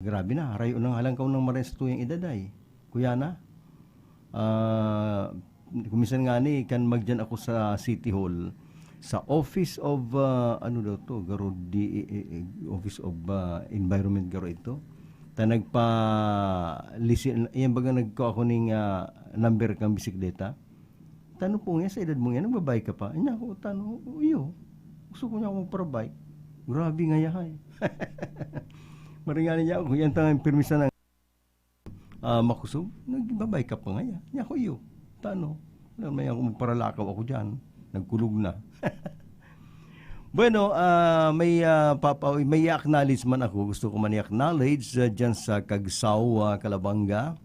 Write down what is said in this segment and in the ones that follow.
Grabe na, harayo ng halangkaw ng marin sa tuyang edad ay. Kuya na, kumisan nga ni, kan magdyan ako sa City Hall, sa Office of, ano daw to, garo, Office of Environment garo ito. Ta nagpa, listen, yan baga nagko ako ning number kang bisikleta. Tanong po nga, sa edad mo nga, nagbabike ka pa? Anya ko, tanong, iyo, gusto ko niya akong para-bike. Grabe nga yahay. Maringanin niya ako, yan tangang permisa ng makusog, nagbabay ka pa ngayon. Niya ko iyo, tano, may ako paralakaw ako dyan, nagkulog na. Bueno, may acknowledge man ako, gusto ko man i-acknowledge dyan sa Kagsaw, Kalabanga.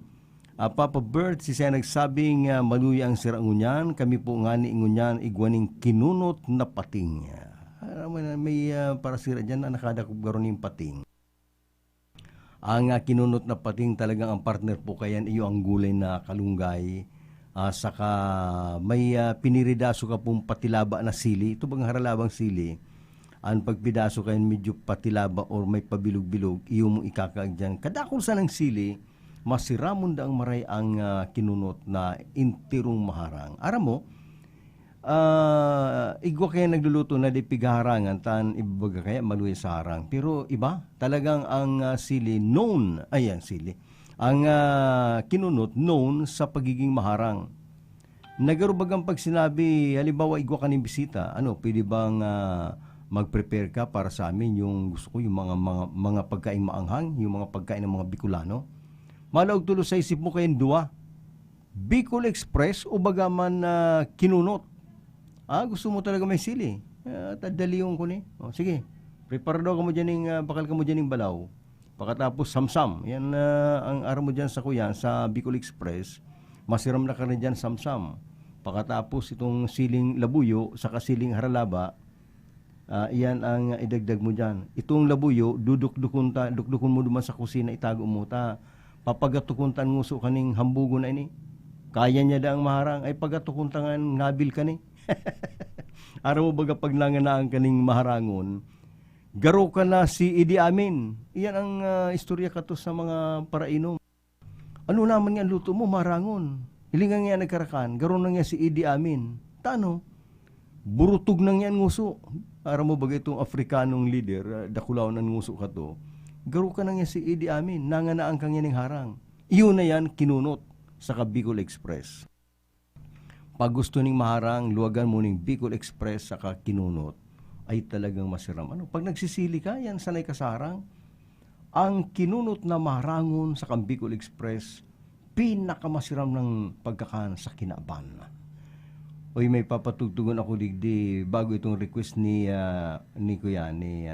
Papa Bert, si siya nagsabing maluya ang sirangunyan, kami po nga ni ingunyan, igwaning kinunot na pating. May para sira dyan na nakadakog garo ng pating. Ang kinunot na pating talagang ang partner po kayan iyo ang gulay na kalunggay. Saka may piniridaso ka pong patilaba na sili. Ito bang haralabang sili? Ang pagpidaso kayan medyo patilaba or may pabilog-bilog, iyo mo ikakaag dyan. Kadakol sa ng sili, masiramon da ang maray ang kinunot na intirong maharang. Aram mo, igwa kaya nagluluto na di pigaharangan tan ibabaga kaya maluya sa harang, pero iba talagang ang sili known, ayan sili ang kinunot known sa pagiging maharang. Nagarubagang pag sinabi halimbawa igwa ka ng bisita, ano pwede bang mag-prepare ka para sa amin yung gusto ko yung mga pagkain maanghang, yung mga pagkain ng mga Bicolano. Malaog tulo sa isip mo kayong dua, Bicol Express o bagaman kinunot. Gusto mo talaga may sili. Tadaliyon ko ni. Sige, prepare daw ka mo dyan bakal ka mo dyan ng balaw. Pagkatapos samsam. Yan ang araw mo dyan sa kuya, sa Bicol Express. Masiram na ka rin dyan samsam. Pagkatapos itong siling labuyo, saka siling haralaba, iyan ang idagdag mo dyan. Itong labuyo, dudukdukun mo duman sa kusina, itago mo ta. Papagatukuntan nguso kaning hambugo na ini. Kaya niya da ang maharang, ay pagatukuntangan ngabil ka ni. Araw mo baga pag nanganaan kaning maharangon, garo ka na si Idi Amin. Iyan ang istorya kato sa mga parainom. Ano naman nga luto mo, maharangon. Hilingan nga nagkarakan, garo na nga si Idi Amin. Tano? Burutog na nga nguso. Araw mo baga itong Afrikanong leader, dakulaw ng nguso kato. Garo ka na nga si Idi Amin, nanganaan kang yan ng harang. Iyon na yan, kinunot sa Bicol Express. Pag gusto ning maharang, luwagan mo ning Bicol Express saka kinunot, ay talagang masiram. Pag nagsisili ka, yan sanay ka sa harang. Ang kinunot na maharangon sa Bicol Express, pinakamasiram ng pagkakaan sa kinaban. Oy, may papatugtugon ako digdi bago itong request ni Kuya, ni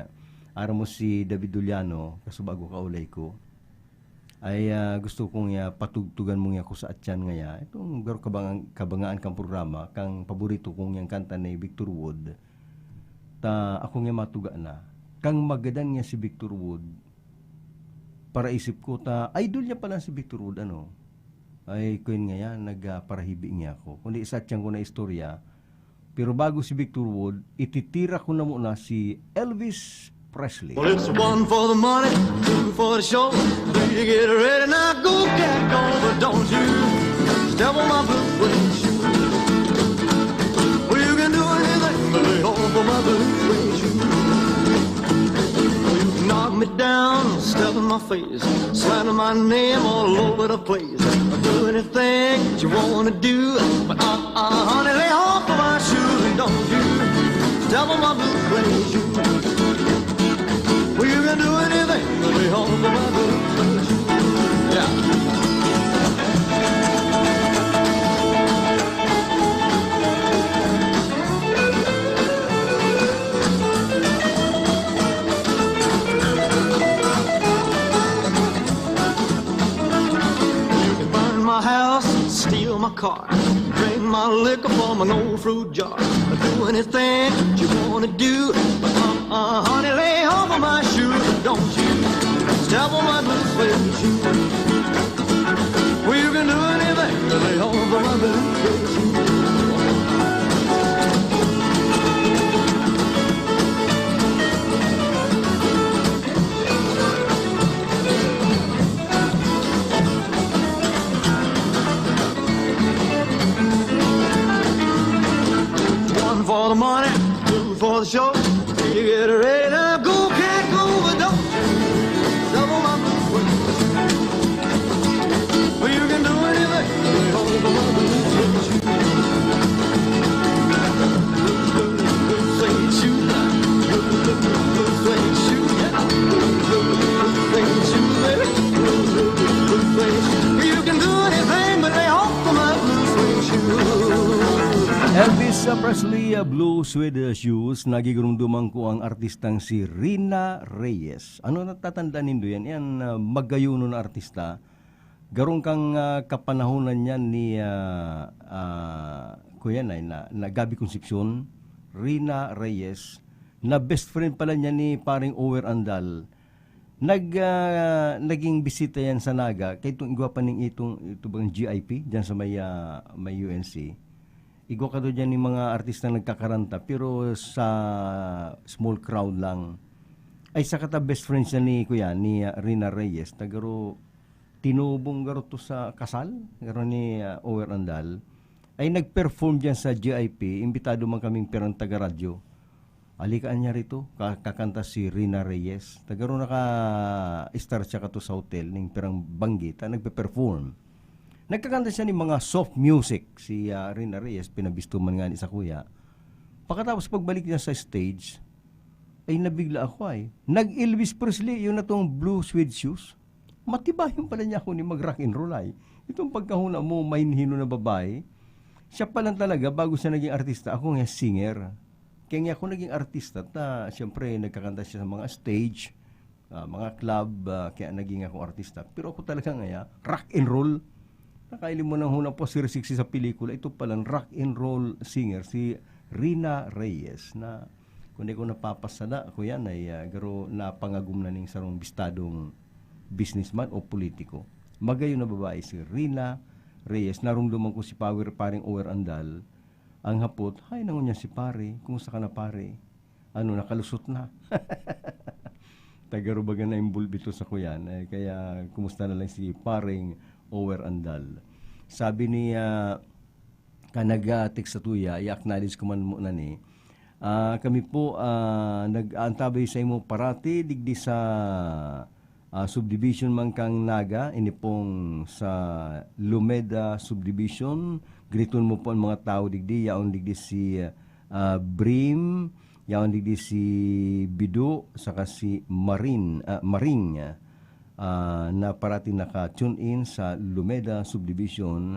araw mo si David Duliano, kaso bago kaulay ko. Ay gusto kong patugtugan mo ko sa atyan ngaya. Itong garo kabangaan kang programa, kang paborito kong yang kanta ni Victor Wood. Ta ako nga matuga na. Kang magadan nga si Victor Wood. Para isip ko ta idol niya pala si Victor Wood Ay kuin nga nagparahibi niya ako. Kundi isa tiyang ko na istorya. Pero bago si Victor Wood, ititira ko na muna si Elvis Presley. Well, it's one for the money, two for the show. You get ready now, go cat go, but don't you step on my blue suede shoe. Well, you can do anything but lay home for my blue suede shoe. Well, you can knock me down, step in my face, slander my name all over the place. I'll do anything that you wanna do, but honey, lay off of my shoes and don't you step on my blue suede shoe. Well, you can do anything but lay off of my blue suede shoe. Yeah. My house, steal my car, drink my liquor from an old fruit jar. Do anything that you wanna do, but honey, lay off of my shoes, don't you step on my blue suede shoe. Well, you can do anything to lay off of my blue suede shoe. Presley, Blue Suede Shoes, nagigurumduman ko ang artistang si Rina Reyes. Ano natatandaan nindo yan? Yan, magayuno na artista. Garong kang kapanahonan niyan ni Kuya na Gabi Concepcion, Rina Reyes, na best friend pala niya ni paring Ower Andal. Naging bisita yan sa Naga, kaya itong igwa pa ito bang GIP, dyan sa may UNC. Igwa ka doon dyan yung mga artista nagkakaranta, pero sa small crowd lang. Ay, sa kata best friends niya ni Kuya, ni Rina Reyes, nagaro tinubong garo to sa kasal, garo ni Ower Andal, ay nag-perform dyan sa GIP, imbitado man kaming perang taga-radyo. Alikaan niya rito, kakanta si Rina Reyes. Nagaro naka-star siya ka to sa hotel, ng perang banggita, nagpe-perform. Nagkakanta siya ng mga soft music. Si Rina Reyes, pinabistuman nga ni sa Kuya. Pagkatapos pagbalik niya sa stage, ay nabigla ako ay. Nag-Elvis Presley, yun na tong Blue Suede Shoes. Matibayan pala niya ako ni mag-rock and roll ay. Itong pagkahuna mo, mainhino na babae. Siya pa lang talaga, bago siya naging artista, ako nga singer. Kaya nga ako naging artista, siyempre nagkakanta siya sa mga stage, mga club, kaya naging ako artista. Pero ako talaga nga, rock and roll. Nakailim mo ng hunang po si Resiksi sa pelikula. Ito palang rock and roll singer, si Rina Reyes, na kung di ko napapasala, ako yan ay garo napangagum na ning sarong bistadong businessman o politiko. Magayo na babae si Rina Reyes. Narumduman ko si paring Ower Andal. Ang hapot, hay nangon niya si pare, kumusta ka na pare? Ano, nakalusot na. Tagarubagan na yung bulbito sa kuyan. Kaya kumusta na lang si paring Ower Andal. Sabi niya, kanag-text sa tuya, i-acknowledge ko man muna ni, kami po nag-aantabay sa imo parati, digdi sa subdivision man kang Naga, ini pong sa Lumeda subdivision, griton mo po ang mga tao digdi, yaon digdi si Brim, yaon digdi si Bido, saka si Maring, na parating naka-tune in sa Lumeda Subdivision.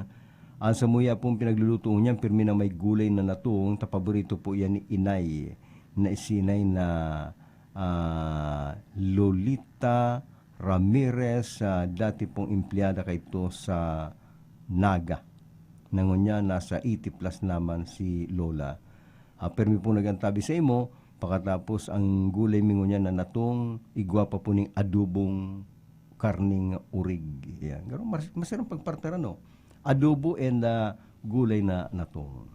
Ang samuya pong pinagluluto niya, pirmi na may gulay na natong, paborito po yan ni Inay, na isinay na Lolita Ramirez, dati pong empleyada kayto sa Naga. Nangon niya, nasa 80 plus naman si Lola. Pirmi po nagantabi sa imo, pagkatapos ang gulay mingo niya na natong, igwa pa po ning adubong karning urig. Yan. Masarang pagpartara, no? Adobo and gulay na natong.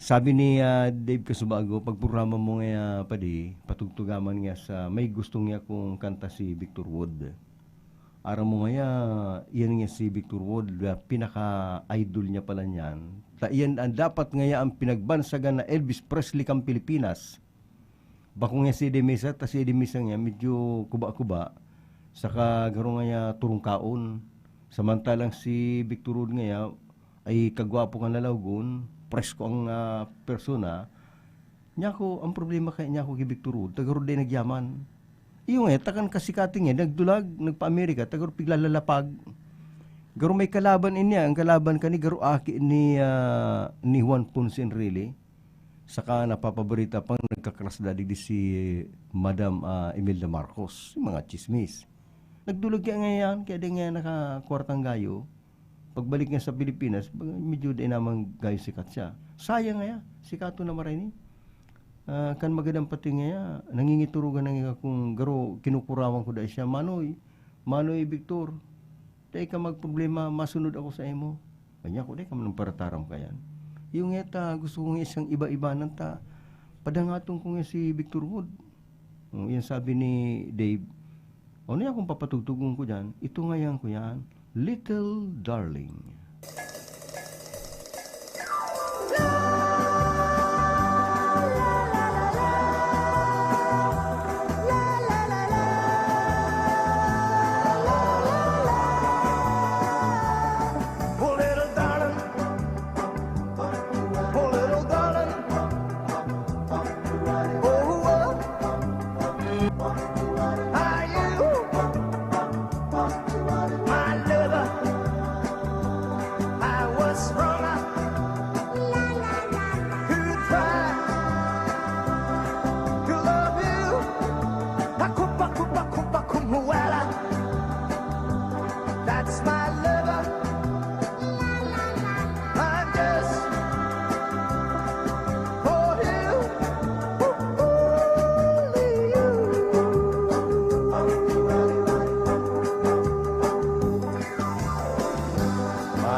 Sabi ni Dave Casubago, pagprograma mo nga patugtugaman nga sa may gustong niya kung kanta si Victor Wood. Araw mo nga yan nga si Victor Wood, pinaka-idol niya pala niyan. Yan dapat nga ang pinagbansagan na Elvis Presley kang Pilipinas. Bako nga si Edemisa, tas si Edemisa nga medyo kuba-kuba, saka garo nga turong kaon. Samantalang si Victor Wood nga ay kagwapo nga nalawgon, presko ang persona. Nyako, ang problema kay nyako kay Victor Wood, tagaro din nagyaman. Iyo nga, takan kasikating nga, nagdulag, nagpa-Amerika, tagaro piglalalapag. Garo may kalaban niya, ang kalaban kani garo aki ni Juan Ponce Enrile. Saka napapaborita pang nagkakras dadi si Madam Imelda Marcos, yung mga chismis. Nagdulog kaya ngayon, kaya din nga nakakwartang gayo. Pagbalik nga sa Pilipinas, medyo din namang gayo sikat siya. Sayang nga sikato na maray ni. Kan magandang pati nga nangingiturugan nga kung garo kinukurawan ko dahil siya, Manoy Victor, dahil ka magproblema, masunod ako sa imo. Kanya ko, dahil ka manong parataram ka yan. Yung eta, gusto kong isang iba-iba ng padangatong ko nga si Victor Wood. Yan sabi ni Dave, ano yan kung papatugtugon ko dyan? Ito nga yan ko yan, Little Darling.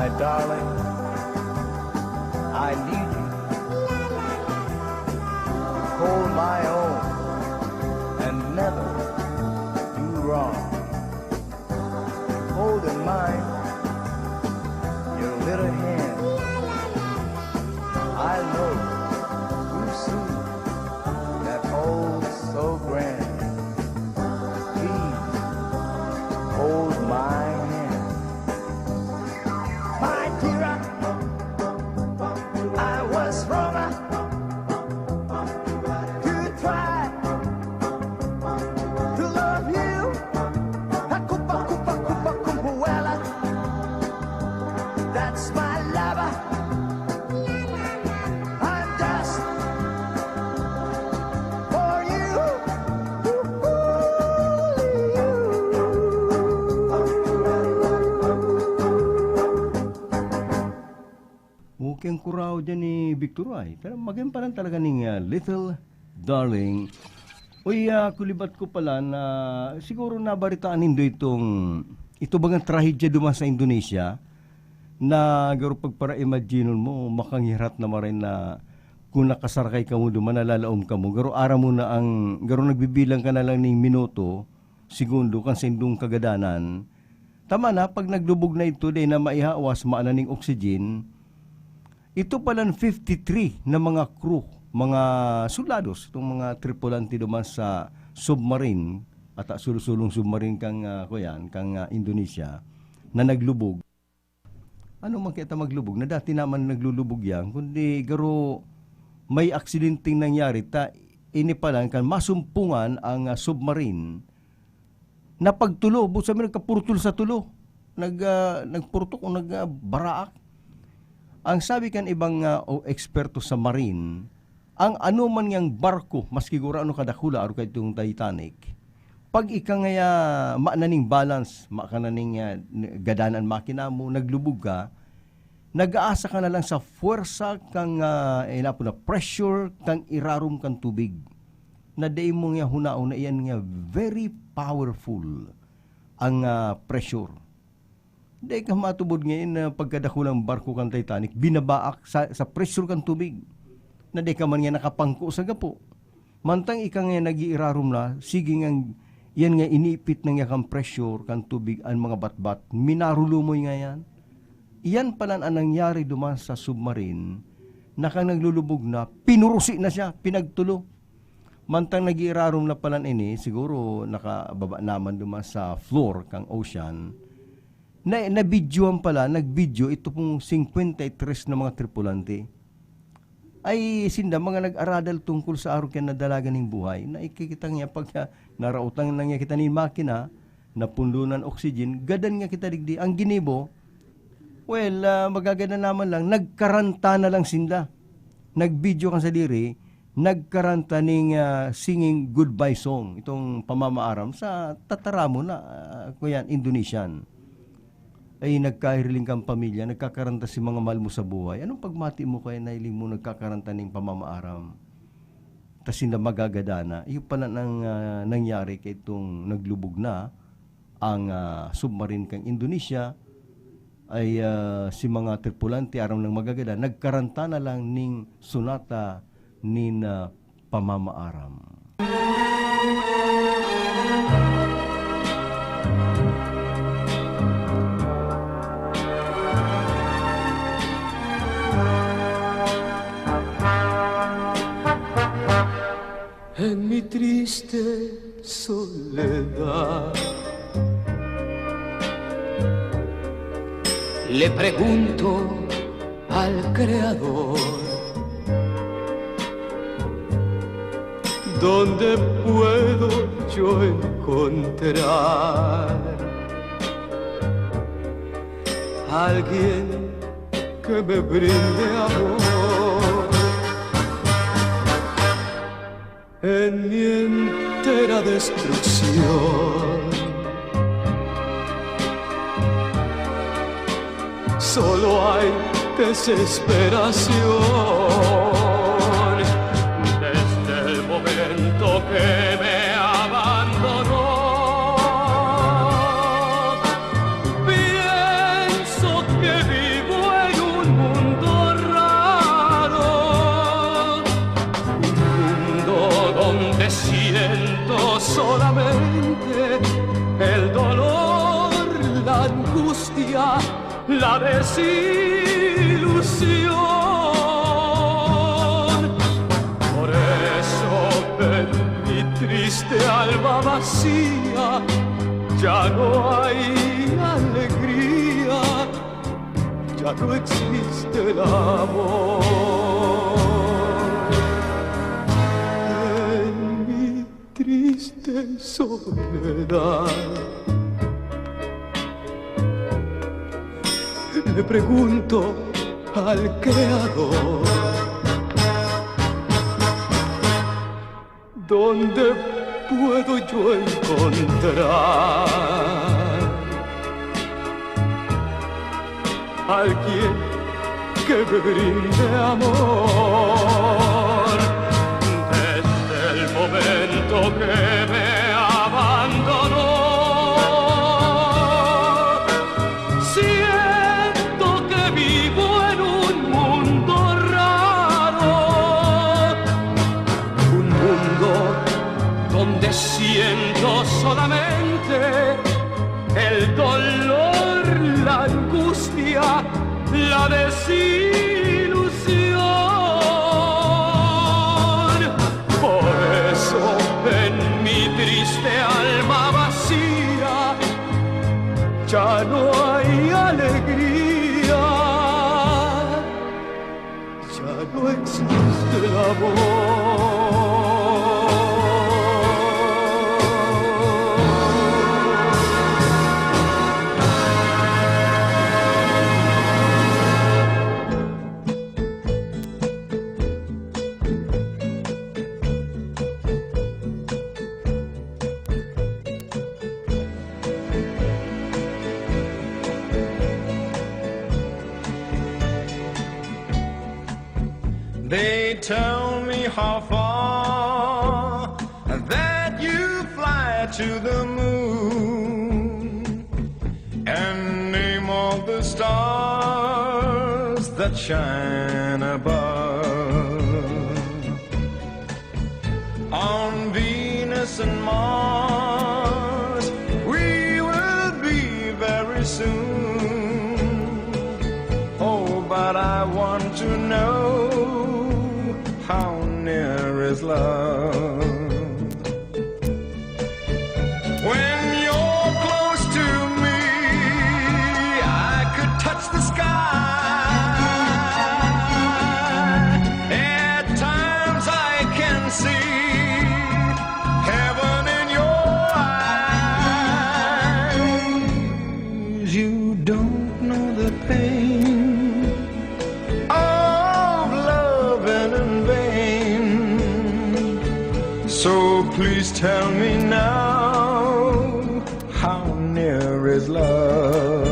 My darling, I need you. Hold my own and never do wrong. Hold in mind your little hand. I know too soon that oh so grand. Please hold my hand. My dear, I was wrong to try to love you. Hakupa, kupa, kupa, kumpuela. That's my lover. I'm just for you. Okay ang kurao dyan ni Victor ay. Pero maging pa lang talaga ng Little Darling. Uy, kulibat ko pala na siguro nabaritaan nindo ito bagang trahedya duman sa Indonesia na garo pagpara-imagine mo makanghirat na marin na kung nakasarkay ka mo duman nalalaom ka mo garo ara mo na ang garo nagbibilang ka na lang ng minuto segundo kan sa indong kagadanan tama na pag naglubog na ito day na maihawas maana ning oxygen ito pala 53 na mga crew mga soldados itong mga tripulante duman sa submarine at sulong submarine kang Indonesia na naglubog. Ano man kita maglubog na dati naman naglulubog yan kundi garo may aksidenteng nangyari ini pala kan masumpungan ang submarine na pagtulo busa mi nagkapurtul sa tulo nagpurtok o nagbaraak ang sabi kan ibang eksperto sa marine ang ano man yang barko maski gura ano kadakula aro kay itong Titanic pag ika nga maananing balance makananing gadanan makina mo naglubog ka nag-aasa ka na lang sa puwersa kang na pressure kang irarum kang tubig na day mo nga hunao na iyan nga very powerful ang pressure day ka matubod ngayon pagkadakulang barko kang Titanic binabaak sa pressure kang tubig na day ka man nga nakapangko sa gapo mantang ika nga nag-iirarum na sige nga yan nga inipit na nga kang pressure kang tubig ang mga batbat minarulomoy nga yan iyan pala ang nangyari duman sa submarine na kang naglulubog na pinurusi na siya pinagtulo mantang nag-iirarum na pala ini siguro nakababa naman duman sa floor kang ocean na videoan pala nag-video ito pong 53 na mga tripulante ay sinda mga nag-aradal tungkol sa araw kaya nadalagan ng buhay na ikikita nga pag narautang na nga kita ni makina na pundunan oxygen gadan nga kita digdi ang ginibo magaganda naman lang nagkaranta na lang sinda nag-video kan sa diri nagkaranta ning singing goodbye song itong pamamaaram sa tataramo na kuyan Indonesian ay nagkahiriling kang pamilya, nagkakaranta si mga mahal mo sa buhay. Anong pagmati mo kaya nailing mo nagkakaranta ng pamamaaram? Tas na magagadana. Iyo pala nang nangyari kay itong naglubog na ang submarine kang Indonesia ay si mga tripulante aram ng magagada nagkaranta na lang ning sonata nin pamamaaram. En mi triste soledad le pregunto al Creador ¿dónde puedo yo encontrar alguien que me brinde amor? En mi entera destrucción solo hay desesperación desde el momento que me abandonó. Pienso que vivo la angustia, la desilusión. Por eso en mi triste alma vacía ya no hay alegría, ya no existe el amor. En mi triste soledad le pregunto al Creador, ¿dónde puedo yo encontrar alguien que me brinde amor? Desde el momento que me abandonó, siento que vivo en un mundo raro, un mundo donde siento solamente el dolor, la angustia, la desilusión. Por eso en mi triste alma vacía ya no hay alegría, ya no existe el amor. They tell me how far that you fly to the moon and name all the stars that shine above. On Venus and Mars we will be very soon. Oh, but I want to know, how near is love? When you're close to me, I could touch the sky. At times I can see heaven in your eyes. You don't know the pain so please tell me now, how near is love?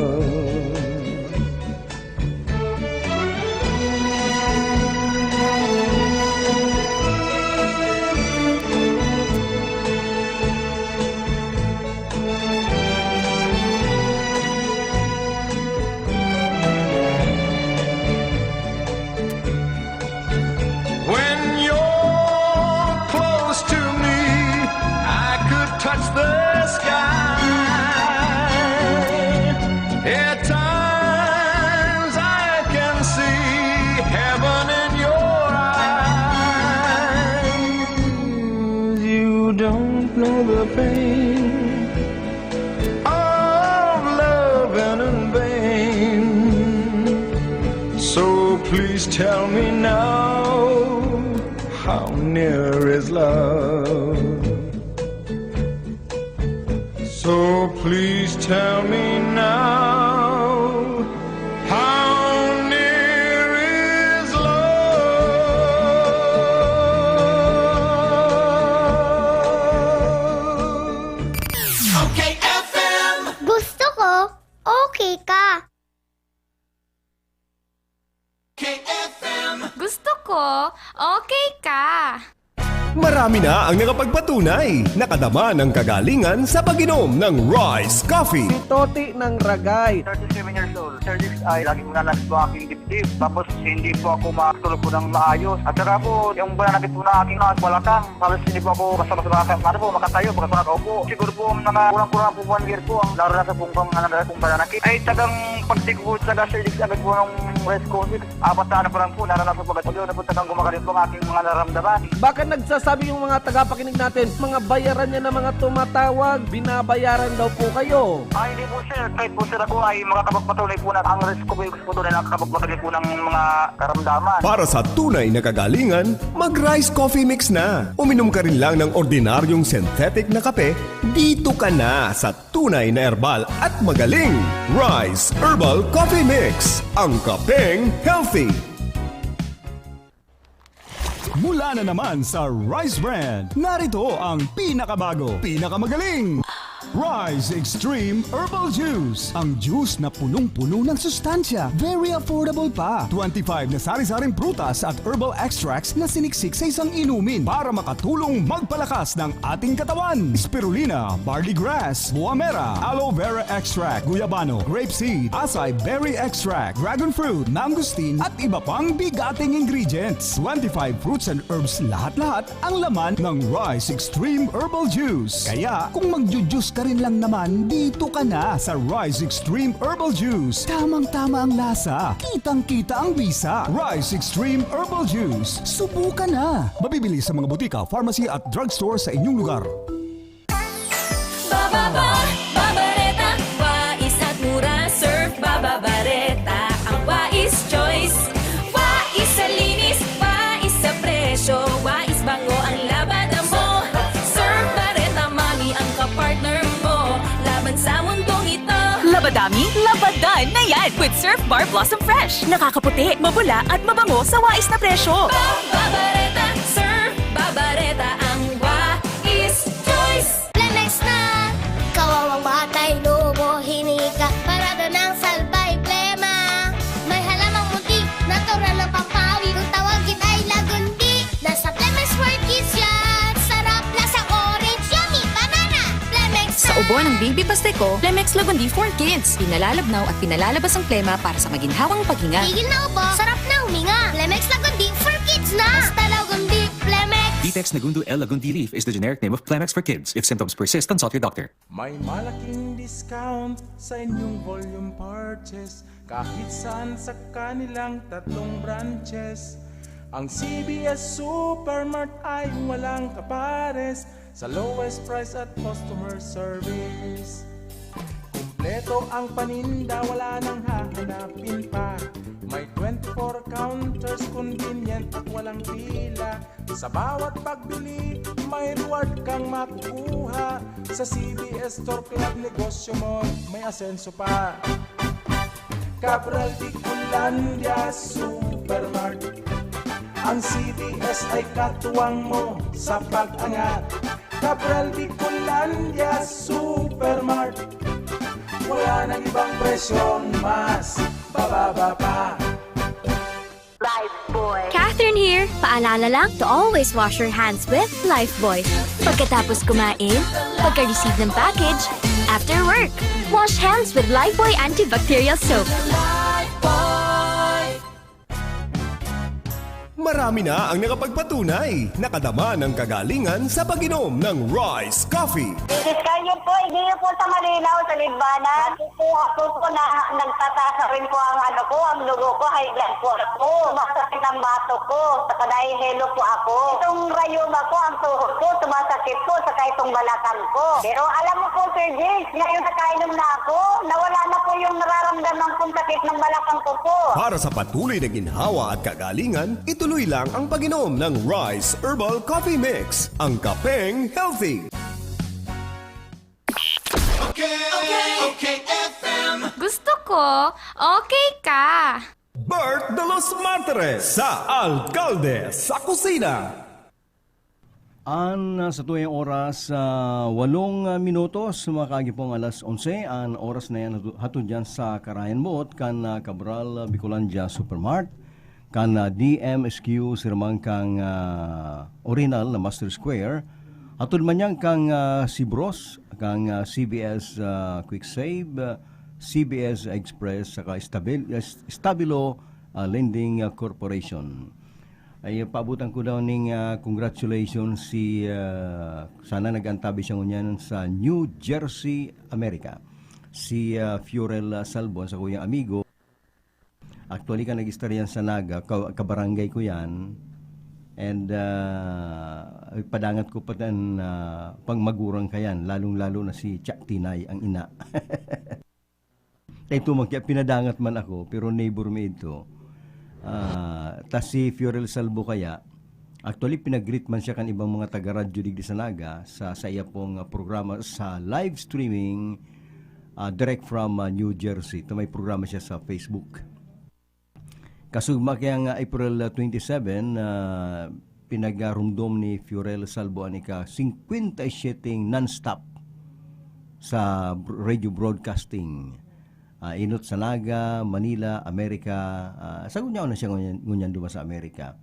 Touch the sky. At times I can see heaven in your eyes. You don't know the pain of loving in vain. So please tell me now, how near is love? So please tell me now, how near is love? Okay FM. Gusto ko, okay ka. KFM. Gusto ko, okay ka. Marami na ang nakapagpatunay. Nakadama ng kagalingan sa pag-inom ng Rice Coffee. Toti ng Ragay. 37 years old. Sir Dix ay laging nanas po aking dibdib. Tapos hindi po ako makatulog po ng maayos. At saka po, yung bananakit po na aking balakang. Halos hindi po ako basta makatayo, basta nakaupo. Siguro po mga kurang-kurang po 1 year po ang naranasan pong bananakit. Ay tagang pagtik po sa Sir Dix agad po ng Rice Coffee. 4 na pa lang po, naranasan po agad po. Na po tagang gumagaling po ang aking mga naramdaman. Baka nagsasabi yung mga tagapakinig natin, mga bayaran niya na mga tumatawag, binabayaran daw po kayo. Ay, hindi po sir. Kahit po sir ako ay makakapagpatunay po na ang risk ko po doon ay nakakapagpatunay po ng mga karamdaman. Para sa tunay na kagalingan, mag-Rice Coffee Mix na. Uminom ka rin lang ng ordinaryong synthetic na kape, dito ka na sa tunay na herbal at magaling. Rice Herbal Coffee Mix, ang kapeng healthy. Mula na naman sa Rice Brand, narito ang pinakabago, pinakamagaling Rice Extreme Herbal Juice. Ang juice na punong-puno ng sustansya. Very affordable pa. 25 na sari-saring prutas at herbal extracts na siniksik sa isang inumin para makatulong magpalakas ng ating katawan. Spirulina, barley grass, buwa mera, aloe vera extract, guyabano, grapeseed, acai berry extract, dragon fruit, mangosteen at iba pang bigating ingredients. 25 fruits and herbs lahat-lahat ang laman ng Rice Extreme Herbal Juice. Kaya kung magjujuice ka rin lang naman, dito ka na sa Rice Extreme Herbal Juice. Tamang-tama ang lasa, kitang-kita ang bisa. Rice Extreme Herbal Juice. Subukan na. Mabibili sa mga butika, pharmacy at drugstore sa inyong lugar. Babareta, wais at mura, surf Babareta, ang wais choice. Wais sa linis, wais sa presyo, wais bango ang labada mo. Surf Bareta, mami ang kapartner mo, laban sa mundong ito. Labadami, labadan na yan with Surf Bar Blossom Fresh. Nakakaputi, mabula at mabango sa wais na presyo. Babareta, surf Babareta, ang wais choice. Plemex na! Kawawang batay, lobo, hinika. Parada ng salbay, plema. May halamang munti, natural ng pampawi. Kung tawagin ay lagundi. Nasa Plemex for Kids yan. Sarap, lasang orange, yummy, banana. Plemex na! Sa ubo ng baby pasteco, Plemex Lagundi for Kids. Pinalalabnaw at pinalalabas ang plema para sa maginhawang paghinga. Tigil na ubo, sarap na huminga. Plemex Lagundi for Kids na! Basta Lagundi, Plemex. Vitex Nagundu L. Lagundi Leaf is the generic name of Plemex for kids. If symptoms persist, consult your doctor. May malaking discount sa inyong volume purchase kahit saan sa kanilang 3 branches. Ang CBS Supermart ay walang kapares sa lowest price at customer service. Kumpleto ang paninda, wala nang hahanapin pa. May 24 counters, convenient at walang pila. Sa bawat pagbili, may reward kang makukuha. Sa CBS Store Club, negosyo mo, may asenso pa. Cabral Bicolandia Supermart. Ang CBS ay katuwang mo sa pag-angat. Cabral Bicolandia Supermart. Wala nang ibang presyong mas bababa pa. Lifebuoy. Catherine here. Paalala lang to always wash your hands with Lifebuoy. Pagkatapos kumain, pagka-receive ng package, after work, wash hands with Lifebuoy antibacterial soap. Marami na ang nakapagpatunay. Nakadama ng kagalingan sa pag-inom ng Rice Coffee. Diskanyo po, hindi po sa malinaw sa libanan. Ako po na nagtatasa rin po ang ang dugo ko, high blood po ako. Sumasakit ang bato ko, saka nahihilo po ako. Itong rayuma ko, ang tuhod ko, sumasakit po, saka itong balakang ko. Pero alam mo po, Sir James, ngayon nakainom na ako, nawala na po yung nararamdaman kong sakit ng balakang ko po. Para sa patuloy na ginhawa at kagalingan, ituloy lang ang pag-inom ng Rice Herbal Coffee Mix, ang kapeng healthy. Okay, FM. Gusto ko, okay ka. Bert de los Martires sa Alcalde sa Kusina. Sa tuwing oras, 8 minutos, makagi pong alas 11, ang oras na yan hatod dyan sa Karayan Boat, kan Cabral Bicolandia Supermart. kan DMSQ sirmang kang original na Master Square atud man yang kang si Bros kang CBS Quick Save, CBS Express saka Stabilo Lending Corporation. Ay paabutan ko daw ning congratulations si sana nagantabi siya ngunyan sa New Jersey, America. Si Fiorel Salbon sa kuyang amigo. Actually ka nag-istoryan sa Naga, kabarangay ko yan. And padangat ko pa din pang magurang ka yan, lalong-lalo na si Chak Tinay, ang ina. Ito kaya pinadangat man ako, pero neighbor me ito. Tas si Fiorel Salbo kaya, actually pinag-greet man siya kan ibang mga taga-radyo digdi sa Naga sa iya pong programa sa live streaming direct from New Jersey. Ito may programa siya sa Facebook. Kasugma kaya April 27, pinagarumdom ni Fiorel Salbo anika 57 non-stop sa radio broadcasting. Inot sa Naga, Manila, Amerika. Sagunyaw na siya ngunyan duma sa Amerika.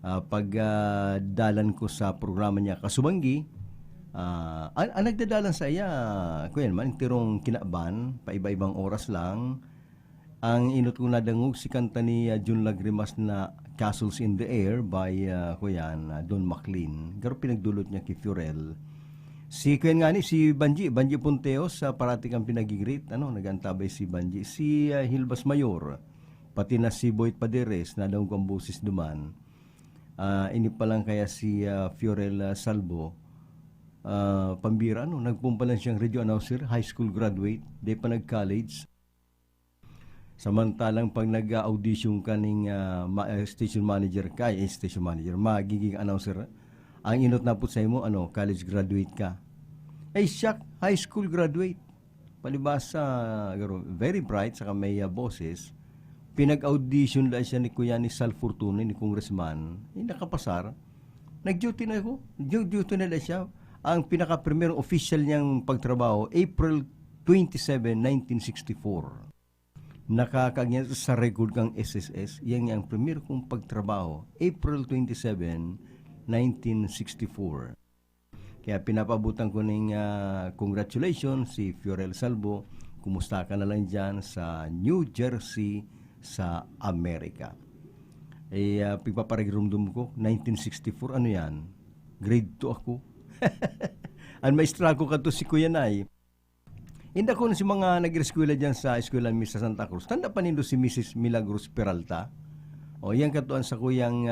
Pagdalan ko sa programa niya kasubanggi, ang nagdadalan sa iya, kuyan man, tirong kinaban, paiba-ibang oras lang. Ang inot ko nadangog si kanta ni June Lagrimas na Castles in the Air by Don McLean. Pero pinagdulot niya kay Fiorel. Si kuyan nga ni, si Banji Punteos, parati kang pinagigreet, nagantabay si Banji. Si Hilbas Mayor, pati na si Boyd Paderes, nadangog ang boses duman. Ini pa lang kaya si Fiorel Salbo, pambira, nagpumpa lang siyang radio announcer, high school graduate, di pa nag-college. Samantalang pag nag-audition ka ng station manager, magiging announcer, ang inot na po sa mo, college graduate ka. Ay, siya, high school graduate. Palibasa, very bright, saka may boses. Pinag-audition lang siya ni Kuya ni Sal Fortuna, ni Congressman. Nakapasar. Nag-duty na ako. Duty na siya. Ang pinaka-primer official niyang pagtrabaho, April 27, 1964. Nakakagyan sa record kang SSS, yan ang premier kong pagtrabaho, April 27, 1964. Kaya pinapabutan ko ng congratulations si Fiorel Salbo, kumusta ka na lang dyan sa New Jersey sa Amerika. Pagpaparigurumdum ko, 1964, ano yan? Grade 2 ako. Ang maestra ko kato si Kuya Nay. Hindi ko na si mga nag-eskwela dyan sa eskwela ni Mrs. Santa Cruz. Tanda pa nindo si Mrs. Milagros Peralta. O yan katuan sa kuyang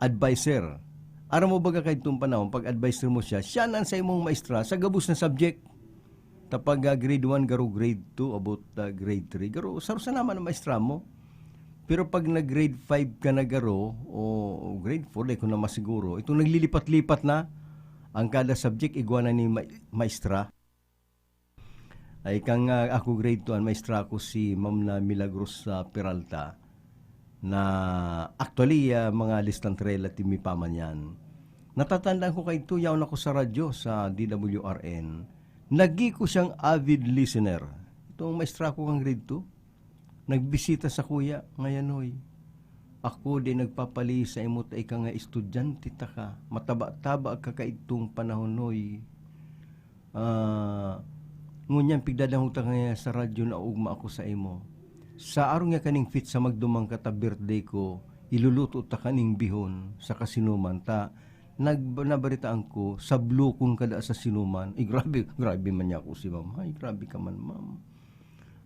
advisor. Aram mo baga kahit itong panahon, pag advisor mo siya, siya nan sa imong maestra sa gabos na subject. Tapag grade 1, garo grade 2, about grade 3, garo, sarusa naman ang maestra mo. Pero pag nag-grade 5 ka na garo, o grade 4, ko na masiguro, itong naglilipat-lipat na, ang kada subject, iguana ni maestra. Ay kang ako grade 2, maestra ko si Ma'am na Milagros Peralta na actually mga listant relative mi paman yan. Natatandaan ko kay ito, yaon ako sa radyo sa DWRN. Nagi ko siyang avid listener. Itong maestra ko kang grade 2, nagbisita sa kuya ngayon hoy. Ako din nagpapali sa imot ay ka nga estudyante ta ka. Mataba-taba ka itong panahon hoy. Ngunyan pigdadang utang nga sa radyo na ugma ako sa imo. Sa araw nga kaning fit sa magdumang kata birthday ko, iluluto ta kaning bihon sa kasinuman ta. Nabaritaan ko sa blukon kada sa sinuman. Ay grabe man niya ako si ma'am. Ay grabe ka man ma'am.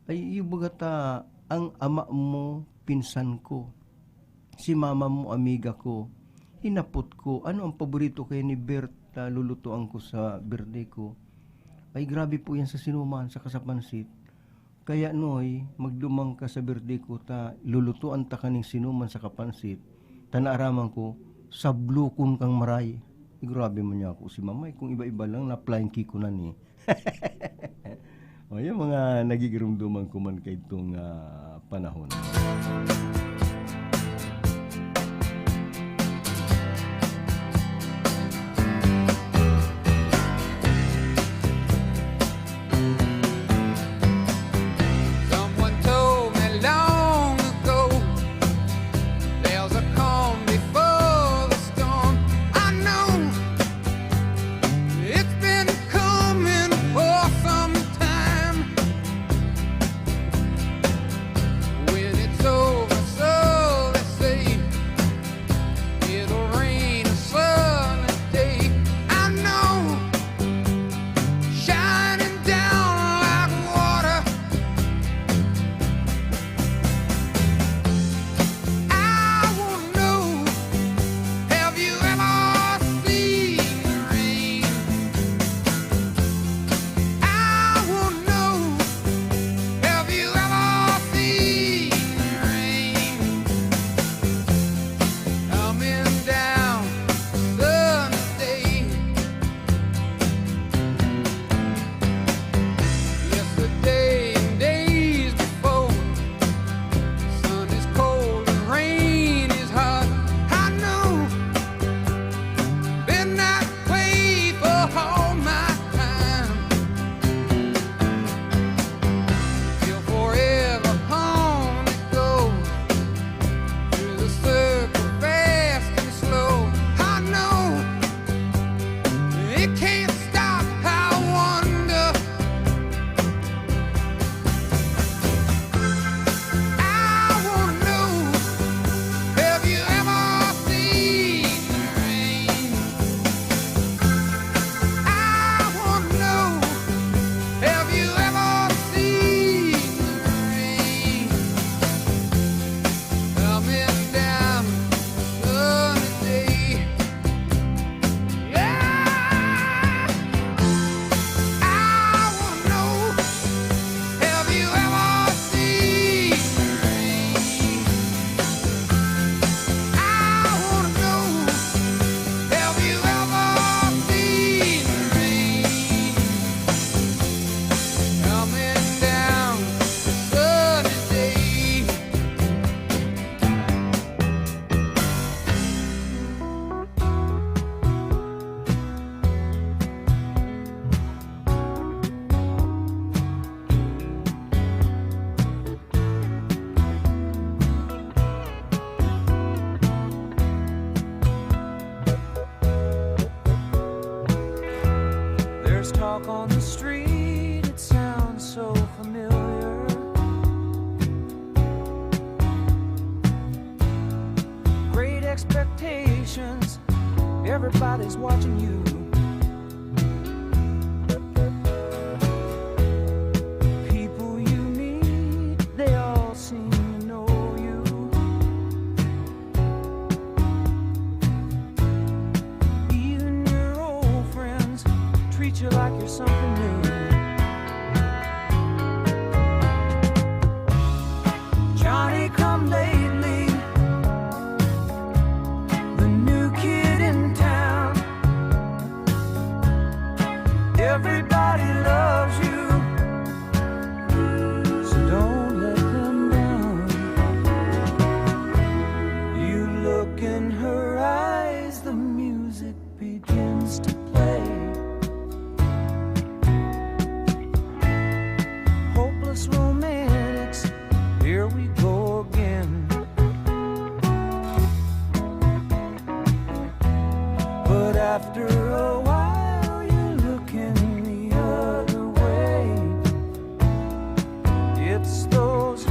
Ay ibaga ta ang ama mo pinsan ko. Si mama mo amiga ko. Hinapot ko ano ang paborito kay ni Bert na lulutuan ko sa birthday ko. Ay grabe po yan sa sinuman, sa kasapansit. Kaya noy, magdumang ka sa birthday ko ta, lulutuan ta kaning sinuman sa kapansit. Tanaaraman ko, sa blukon kang maray. Ay, grabe man niya ako si mamay. Kung iba-iba lang, na-flying kick ko na ni. O yung mga nagigirumduman ko man kay itong panahon. expectations. Everybody's watching you. People you meet, they all seem to know you. Even your old friends treat you like you're something new. Johnny come lately, the new kid in town. Everybody loves you, so don't let them down. You look in her eyes, the music begins to play. Hopeless romantics, here we go again. But after a while, you're looking the other way. It's those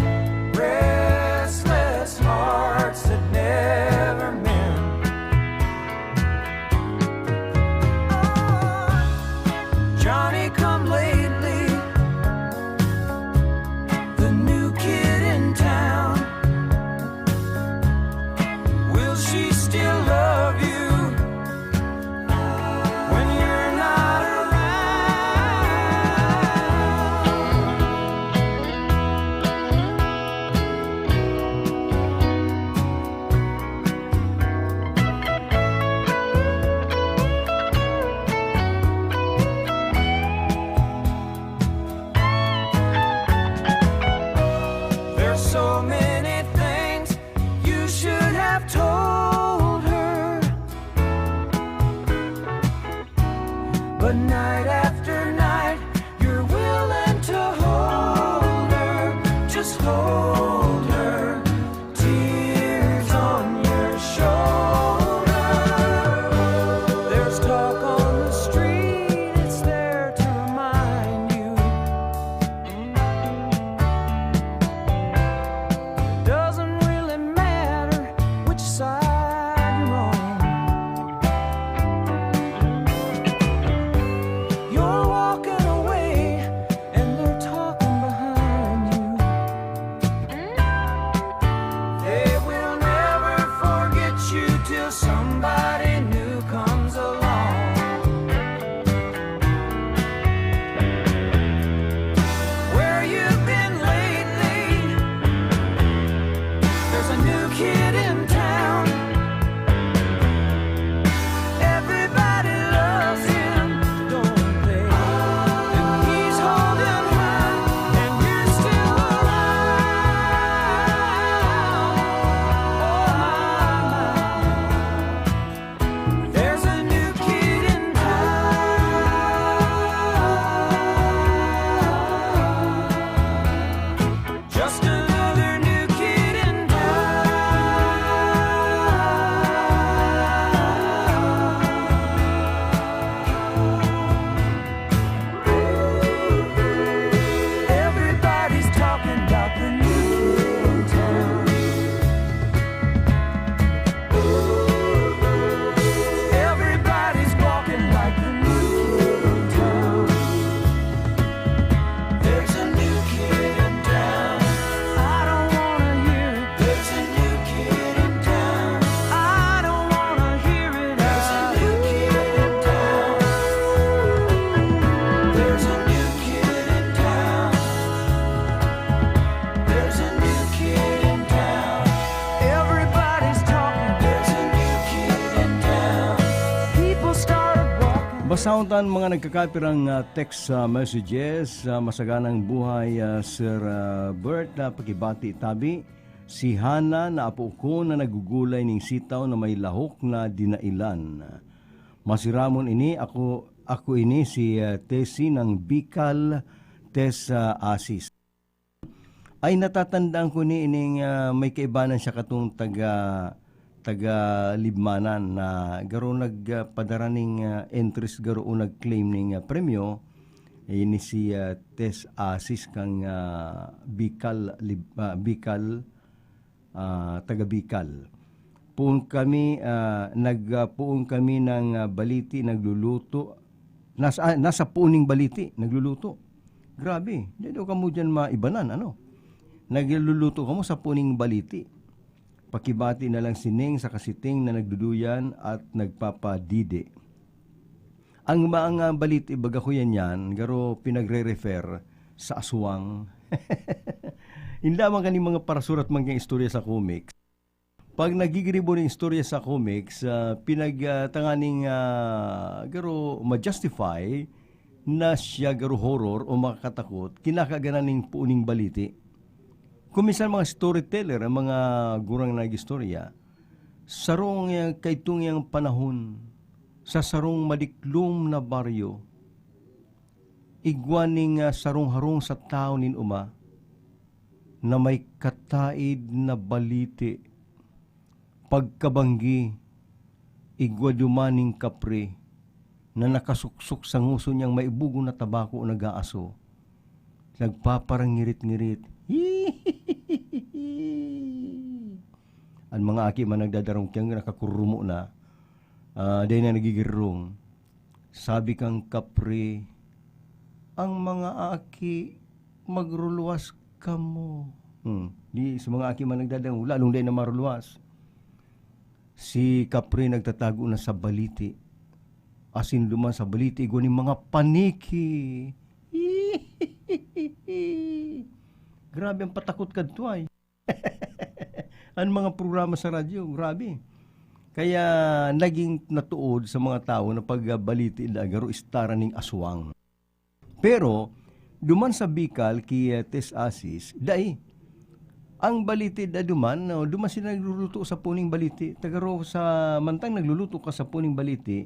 restless hearts that never mend. Johnny come lately, the new kid in town. Will she still love you when you're not There's so many things you should have told her, but night after night you're willing to hold her, just hold her, tears on your shoulder. There's talk on the street, it's there to remind you. Doesn't really matter which side you're on. You're walking away and they're talking behind you. They will never forget you till somebody new comes along. Where you've been lately, there's a new kid in town. Everybody loves him, don't they? And he's holding her, and you're still around. Oh my, there's a new kid in town. Just another new kid in Everybody's talking about the new kid in town. Everybody's walking like the new kid in town. There's a new kid in town. I don't wanna hear it. There's a new kid in town. I don't wanna hear it. There's a new kid in town. There's a new kid in town. There's a new kid in town. Everybody's talking. There's a new kid in town. People started walking. Basauntan mga nagkakapirang text messages, masaganang buhay Sir Bert, pakibati tabi. Si Hana na apo ko na nagugulay ning sitaw na may lahok na dinailan. Masiramon ini ako ini si Tessie ng Bicol, Tess Asis. Ay natatandaan ko ni ining may kaibanan siya katong taga Libmanan na garo nagpadaraning entries garo nag-claim ning premyo ini si Tess Asis kang Bicol taga Bicol. puon kami nagpuon kami ng baliti nagluluto. Nasa puuning baliti nagluluto. Grabe, di daw kamo diyan maibanan ano. Nagluluto kamo sa puuning baliti. Pakibati na lang sining sa kasiting na nagduduyan at nagpapadide. Ang mga baliti baga ko yan, garo pinagre-refer sa aswang. Hindi man kani mga parasurat mga istorya sa comics. Pag nagigribo ng istorya sa comics, pinagtanganing garo ma-justify na siya garo horror o makakatakot, kinakaganan ng puuning baliti. Kung minsan mga storyteller, ang mga gurang nag-istorya, sarong kaitong yung panahon, sa sarong madiklom na baryo, igwaning sarong harong sa tao nin uma, na may kataid na baliti, pagkabanggi, igwadumaning kapre, na nakasuksok sa nguso niyang maibugo na tabako o nag-aaso, nagpaparangirit-ngirit, ang mga aki man nagdadarong kiyang nakakurumo na, dahil na nagigirong, sabi kang kapre, ang mga aki magruluwas ka mo. Di sa mga aki man nagdadarong, lalong dahil na maruluwas. Si kapre nagtatago na sa baliti, asin duman sa baliti, iguaning mga paniki. Grabe ang patakot kadtuay. Ang mga programa sa radyo, grabe. Kaya naging natuod sa mga tao na pagbaliti na garo istara ning aswang. Pero duman sa Bicol kay Tes Asis, dai ang baliti da duman sila nagluluto sa puning baliti. Tagaro sa mantang nagluluto ka sa puning baliti,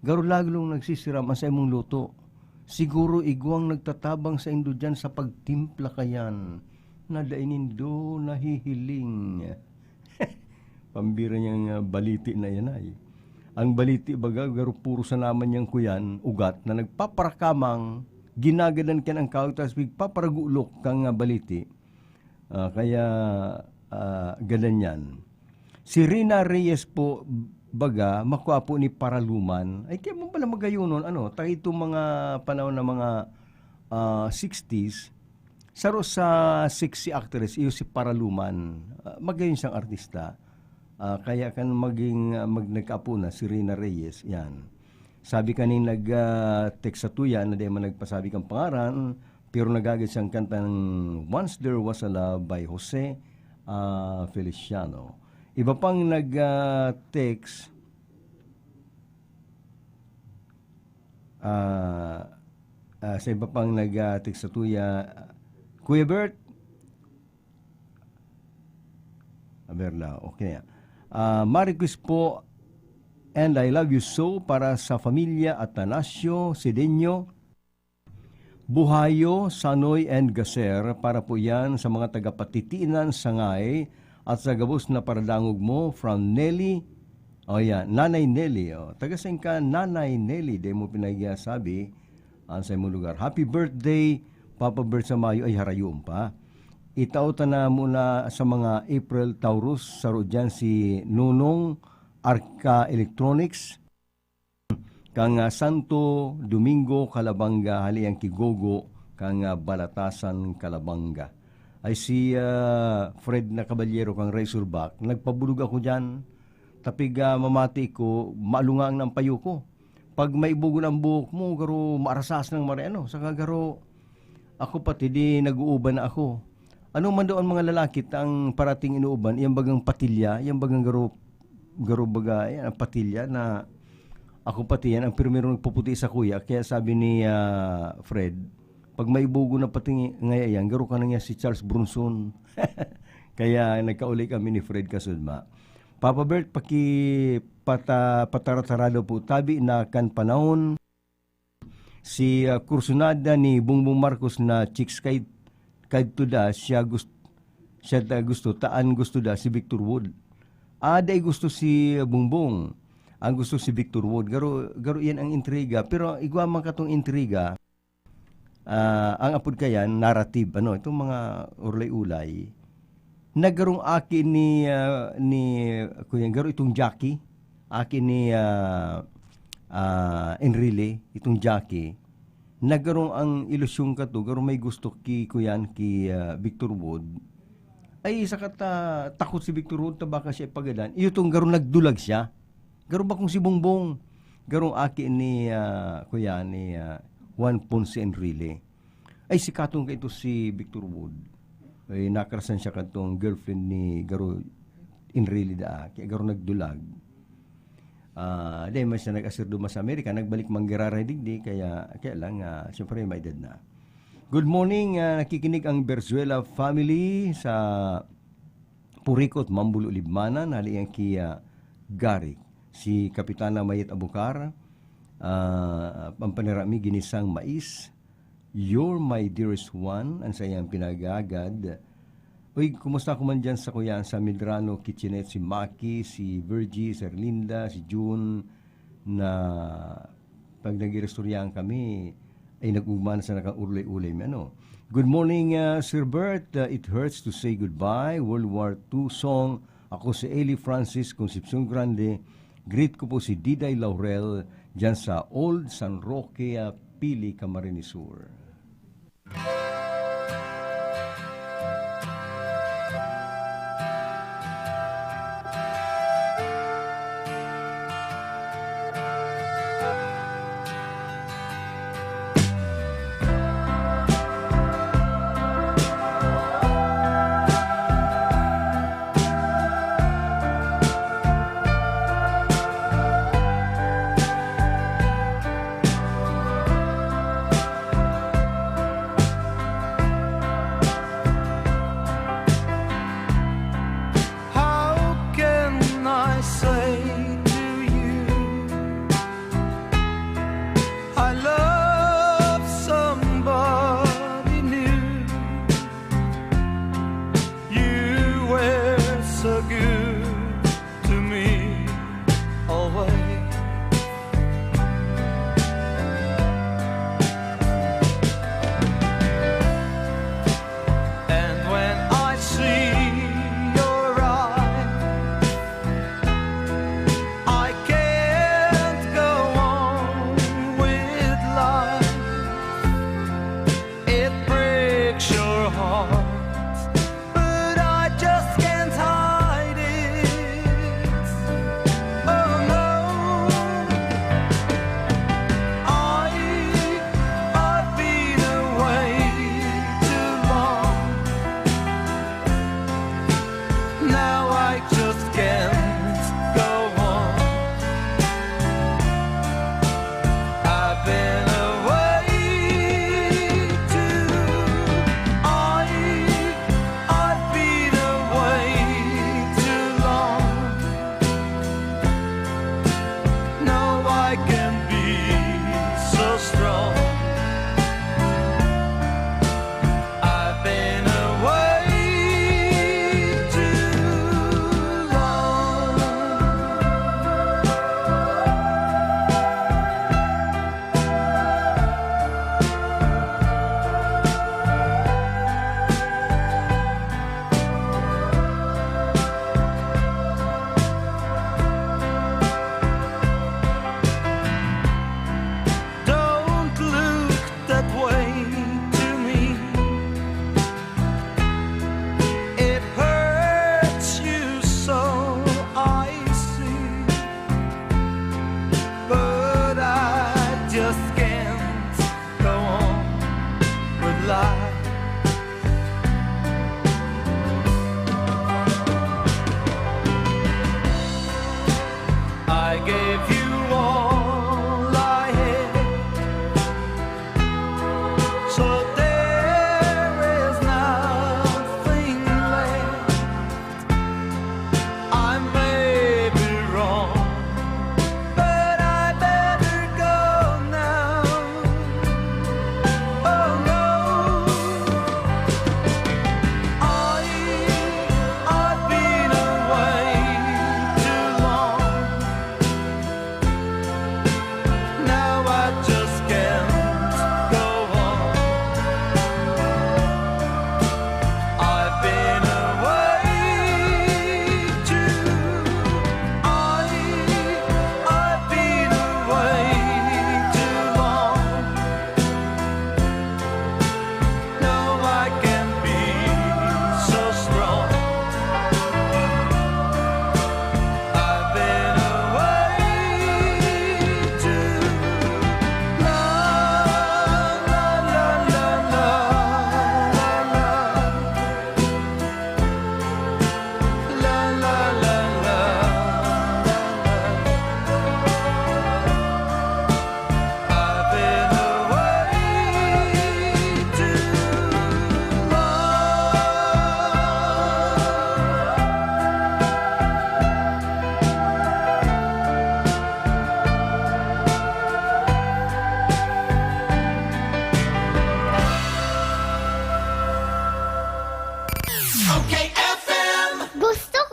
garo laglong nagsisiram sa imong luto. Siguro igwang nagtatabang sa indo dyan sa pagtimpla kayan. Nadainindo nahihiling. Pambira niyang baliti na yan ay. Ang baliti baga, garo puro sa naman niyang kuyan, ugat, na nagpaparakamang, ginagadan ka ng kautas, paparaguulok kang baliti. Kaya, galan yan. Si Rina Reyes po, baga, makuha po ni Paraluman, ay kaya mo pala magayunon, tayo itong mga panahon na mga 60s, saro sa sexy actress, iyo si Paraluman, magayon siyang artista, kaya kan nagkaapo na si Rina Reyes, yan. Sabi kanin nag-text sa tuya, na di man nagpasabi kang pangaran, pero nagagad siyang kanta ng Once There Was a Love by Jose Feliciano. Iba pang nag-text, sa iba pang nag-text sa tuya, Kuya Bert, Aberla, okay. Maricus po, and I love you so, para sa familia Atanasio, Sidenyo, Buhayo, Sanoy, and Gaser, para po yan sa mga taga-Patitinan, Sangay, at sa gabos na paradangog mo, from Nelly, Nanay Nelly, taga-sing ka, Nanay Nelly, di mo pinagsabi, sa imong lugar. Happy birthday, Papa Bert sa Mayo, ay harayom pa. Itauta na muna sa mga April Taurus, saro dyan si Nunong Arca Electronics, kang Santo Domingo Calabanga, haliyang Kigogo, kang Balatasan Calabanga. Ay si Fred na Caballero kang Razorback, nagpabulog ako dyan, tapig mamati ko, maalungang ng payo ko. Pag may bugo ng buhok mo, garo maarasas ng mariano, saka garo, ako pati di nag-uuban na ako. Ano man doon mga lalaki ang parating inuuban, iyang bagang patilya, iyang bagang garo baga, yan ang patilya na ako pati yan, ang primero nagpuputi sa kuya, kaya sabi ni Fred, pag may bugo na pati ngayon, garo ka na niya si Charles Bronson. Kaya nagkauli kami ni Fred Kasudma. Papa Bert, pataratarado po tabi na kan panahon, si kursunada ni Bongbong Marcos na chicks kahit tuda, siya gusto, taan gusto da si Victor Wood. Day gusto si Bongbong, ang gusto si Victor Wood. Garo yan ang intriga, pero igwa man katong intriga, ang apod kayan, narrative, itong mga urlay-ulay, Naggarong aki ni kuya garo itong Jackie, aki ni Enrile, itong Jackie. Naggarong ang ilusyon ka to, garo may gusto ki kuyan ki Victor Wood. Ay sakat takot si Victor Wood ta baka siya pagadan. Iyo tong garo nagdulag siya. Garo ba kung si Bongbong? Garong aki ni kuya ni Juan Ponce Enrile. Ay sikatong ka ito si Victor Wood. Ay nakarasan siya katong girlfriend ni Garo Enrile da kaya Garo nagdulag. Dahil mas siya nag-asir duma sa Amerika, nagbalik manggirara digdi, kaya lang, siyempre may edad na. Good morning, nakikinig ang Berzuela family sa Purikot, Mambulo, Libmanan, haliyang ki Garik, si Kapitana Mayet Abukar, pampanirami ginisang mais, You're my dearest one, ang sayang pinagagad. Uy, kumusta ko man dyan sa kuya sa Medrano Kitchenette, si Maki, si Virgie, si Erlinda, si June, na pag nag-irestoryahan kami, ay nag-ugman sa nakang-ulay-ulay. Good morning, Sir Bert. It hurts to say goodbye. World War II song. Ako si Eli Francis, Concepcion Grande. Greet ko po si Diday Laurel dyan sa Old San Roque, Pili, Camarines Sur.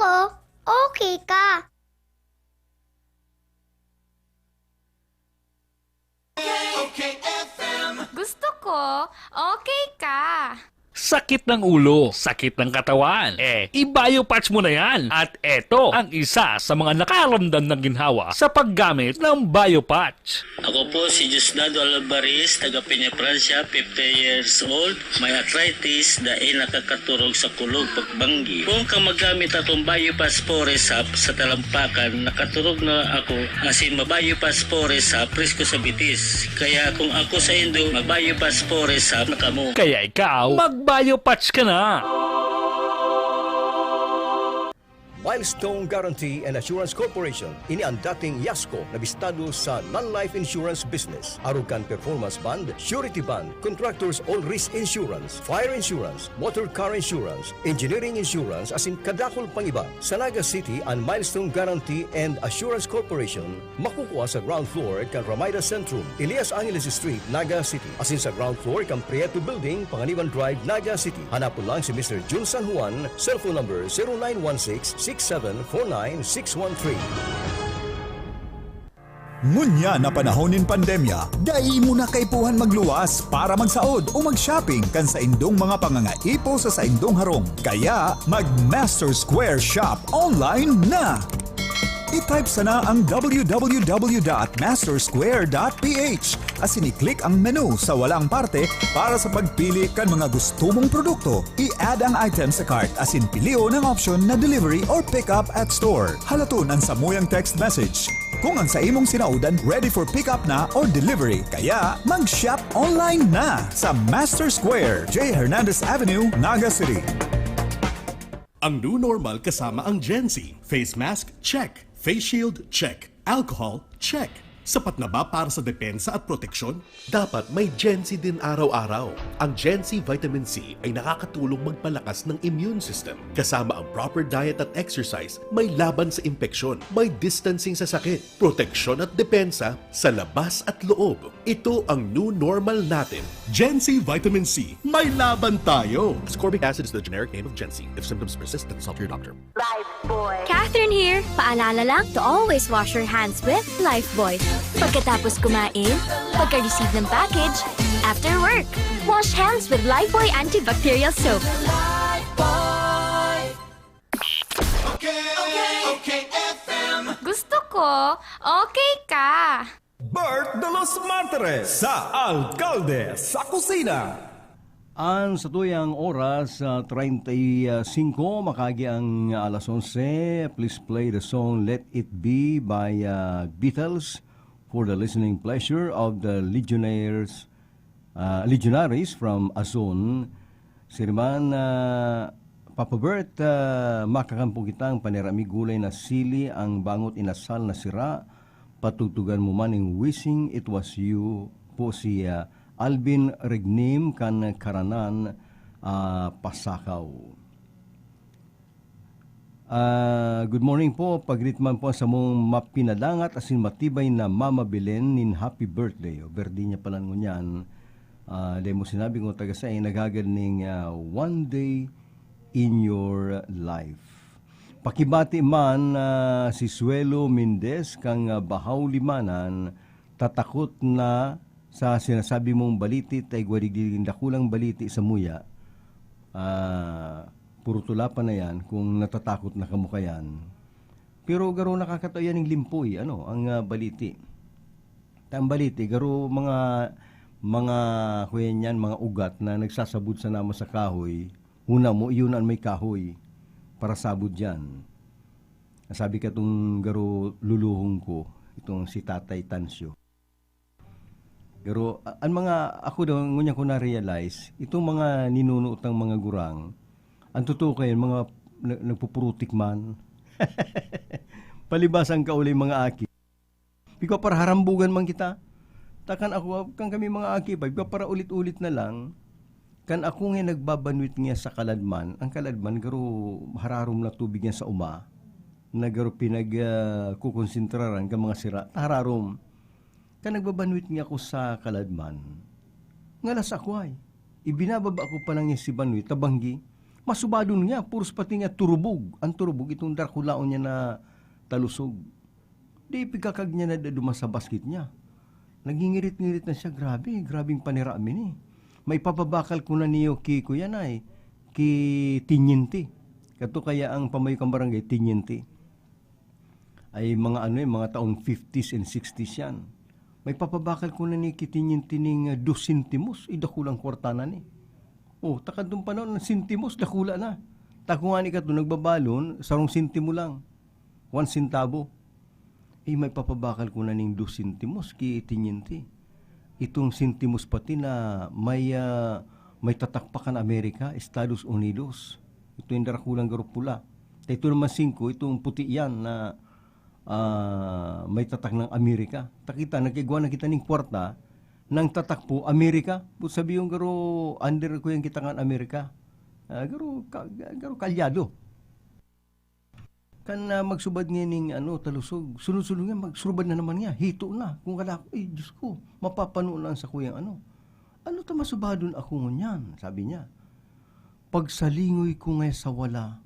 ko, okay ka. Gusto ko, okay ka. Sakit ng ulo, sakit ng katawan. I-biopatch mo na yan. At eto ang isa sa mga nakaramdam ng ginhawa sa paggamit ng biopatch. Ako po si Diosdado Alvarez, taga Peña, Francia, 50 years old. May arthritis dahil nakakaturog sa kulog pagbanggi. Kung ka magamit akong Biopatch Foresap sa talampakan, nakaturog na ako asin ma-Biopatch Foresap presko sa bitis. Kaya kung ako sa Indo, mag-Biopatch Foresap na kamo. Kaya ikaw, mag-biopatch ka na. Milestone Guarantee and Assurance Corporation, ini ang dating Yasco na bistado sa non-life insurance business. Arugan Performance Bond, Surety Bond, Contractors All Risk Insurance, Fire Insurance, Motor Car Insurance, Engineering Insurance, asin kadakol pang iba. Sa Naga City, ang Milestone Guarantee and Assurance Corporation, makukuha sa ground floor kan Ramada Centrum, Elias Angeles Street, Naga City. Asin sa ground floor kan Prieto Building, Panganiban Drive, Naga City. Hanapon lang si Mr. Jun San Juan, cellphone number 0916-6749613. Ngunya na panahonin pandemya, dai mo na kaipuhan magluwas para magsaod o mag-shopping kan sa indong mga pangangaipo sa indong harong. Kaya mag-Master Square Shop online na! I-type sana ang www.mastersquare.ph asin i-click ang menu sa walang parte para sa pagpili kan mga gusto mong produkto. I-add ang item sa cart asin pilio ng option na delivery or pick up at store. Halaton ang samuyang text message. Kung ang sa imong sinaudan ready for pick up na or delivery, kaya mag-shop online na sa Master Square, J. Hernandez Avenue, Naga City. Ang new normal kasama ang Gen-Z. Face mask, check. Face shield, check. Alcohol, check. Sapat na ba para sa depensa at proteksyon? Dapat may Gen-Z din araw-araw. Ang Gen-Z Vitamin C ay nakakatulong magpalakas ng immune system. Kasama ang proper diet at exercise, may laban sa impeksyon, may distancing sa sakit, proteksyon at depensa sa labas at loob. Ito ang new normal natin. Gen-Z Vitamin C. May laban tayo! Ascorbic acid is the generic name of Gen-Z. If symptoms persist, consult your doctor. Catherine here. Paalala lang to always wash your hands with Lifebuoy. Pagkatapos kumain, pagka-receive ng package, after work, wash hands with Lifebuoy antibacterial soap. Okay, FM. Gusto ko, okay ka. Bert de los Martires sa Alcalde sa Kusina. Ang sa tuyang oras, 35, makagi ang alas 11. Please play the song Let It Be by Beatles for the listening pleasure of the legionaries from Azon. Siriman, Papa Bert, makakampo kitang panirami gulay na sili ang bangot inasal na sira. Patugtugan mo man yung wishing it was you po si Alvin Regnim kan Karanan Pasakaw. Good morning po. Pagritman po sa mong mapinadangat asin matibay na Mama Belen nin happy birthday. O birthday niya pala ngunyan. Dahil mo sinabi ko taga sa nagagaling one day in your life. Pakibati man si Suelo Mendez kang Bahaw Limanan tatakot na sa sinasabi mong baliti tay gwadigdiging dakulang baliti sa muya. Puro tulapan na yan kung natatakot na kamukha yan. Pero garo nakakatawa yan ng limpoy, ang baliti. Ang baliti, garo mga kuya niyan, mga ugat na nagsasabud sa nama sa kahoy. Una mo, yun ang may kahoy para sabud dyan. Sabi ka itong garo luluhong ko, itong si Tatay Tansyo. Pero ang mga, ako daw, ngunya ko na-realize, itong mga ninunuot ng mga gurang, ang totoo kayo, mga nagpupurutik man. Palibasan ka uli mga aki. Bika para harambugan man kita. Takan ako, kan kami mga aki ba, bika para ulit-ulit na lang. Kan ako nga nagbabanwit niya sa kaladman, ang kaladman, garo hararom na tubig niya sa uma, na garo kukonsentraran ka mga sira, hararom. Kan nagbabanwit niya ako sa kaladman, ngalas ako ay, ibinababa ako pa lang niya si banwit, tabanggi, Masubadon niya, puros pati nga turubog. Ang turubog, itong Draculaon niya na talusog. Di pigkakag niya na duma sa basket niya. Nagingirit-ngirit na siya, grabing panirami ni. May papabakal ko na niyo ki kuya na ki Tinyinti. Kato kaya ang pamayo kang barangay, Tinyinti. Ay mga mga taong 50s and 60s yan. May papabakal ko na ni ki Tinyinti ning 2 centimos, idakulang kwartana ni. Oh, takad nung panahon ng sentimos, dakula na. Tako nga ni kato, nagbabalon, 1 sentimo lang. 1 centavo. May papabakal ko na ning 2 sentimos ki Tinyinti. Itong sentimos pati na may tatakpakan Amerika, Estados Unidos. Ito yung darakulang garupula. Ito naman 5, itong puti yan na may tatak ng Amerika. Takita, nagkigwa na kita ning kwarta, nang tatak po, Amerika. Sabi yung garo, under ko yung kitangan Amerika. Garo kalyado. Kan magsubad nga ning talusog. Sunod-sunod nga, magsubad na naman nga. Hito na. Kung kala ko, Diyos ko, mapapanoon lang sa kuyang ano ta masubadon ako ngunyan, sabi niya. Pagsalingoy ko nga sa wala,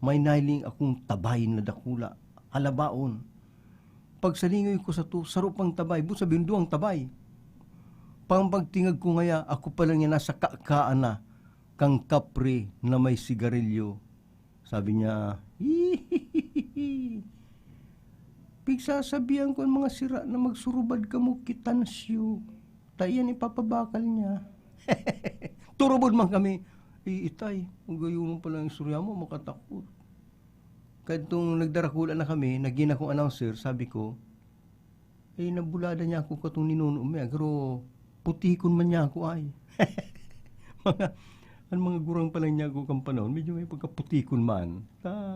may nailing akong tabay na dakula, halabaon. Pagsalingoy ko sa to, sarupang tabay, sabi yung 2 tabay. Pagtingag ko ngaya, ako pa lang yan nasa kakaan na, kang kapre na may sigarilyo. Sabi niya, pigsasabihan ko ang mga sira na magsurubad ka mo kitansyo. Tayan ipapabakal niya. Turubod man kami. Itay, kung gayon mo pala yung surya mo, makatakot. Kadtong nagdarakula na kami, naging akong announcer, sabi ko, nabulada niya ako katong ninuno mo. Pero putikon man niya ako ay. Mga gurang pa lang niya ako kang panahon, medyo may pagkaputikon man.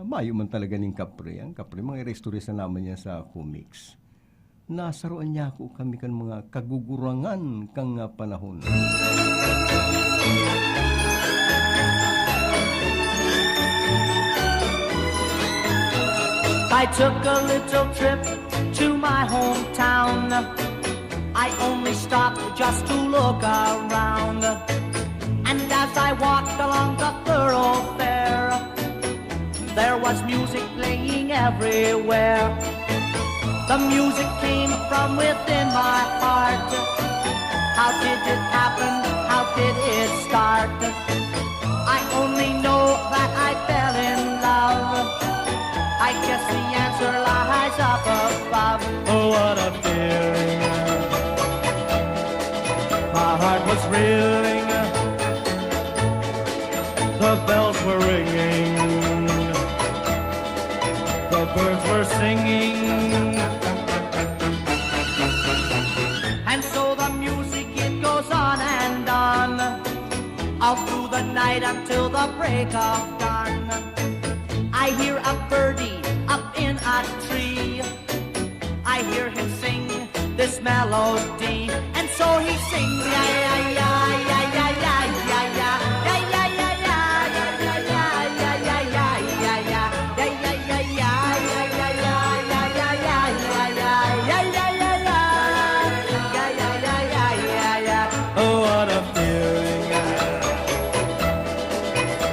Mayo man talaga ng kapre. Ang kapre, mga restoresa naman niya sa comics. Nasaroan niya ako kami kan mga kagugurangan kang panahon. I took a little trip to my hometown. I only stopped just to look around. And as I walked along the thoroughfare, there was music playing everywhere. The music came from within my heart. How did it happen? How did it start? I only know that I fell in love. I guess the answer lies up above. Oh, what a feeling. My heart was reeling. The bells were ringing. The birds were singing. And so the music, it goes on and on, all through the night until the break of dawn. I hear a birdie up in a tree. I hear him sing this melody. And so he sings, ya ya ya ya ya ya ya ya ya ya ya ya ya ya ya ya ya ya oh, what a feeling.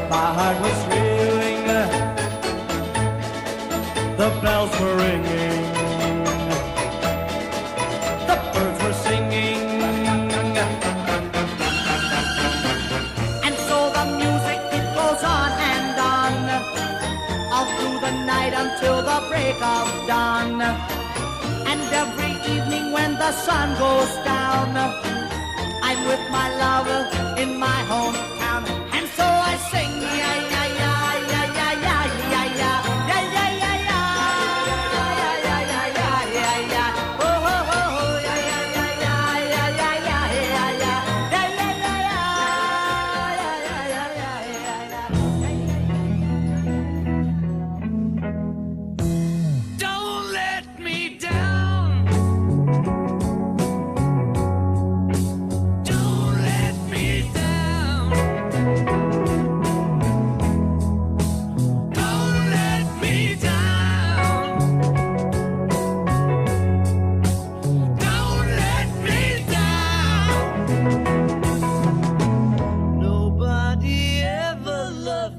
My heart was reeling. The bells were ringing. The birds were singing. And so the music, it goes on and on, all through the night until the break of dawn. And every evening when the sun goes down, I'm with my love in my hometown. And so I sing, ya ya ya ya ya ya ya ya ya ya ya ya ya ya ya ya ya ya oh oh oh ya ya ya ya ya ya ya ya ya ya ya Don't let me down. Don't let me down.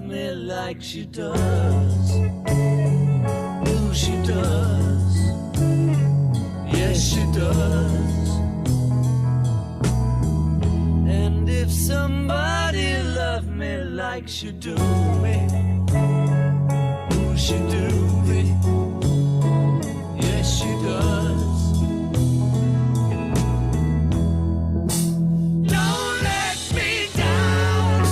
me like she does. Oh, she does. Yes, she does. And if somebody loved me like she do me, oh, she do me. Yes, she does. Don't let me down.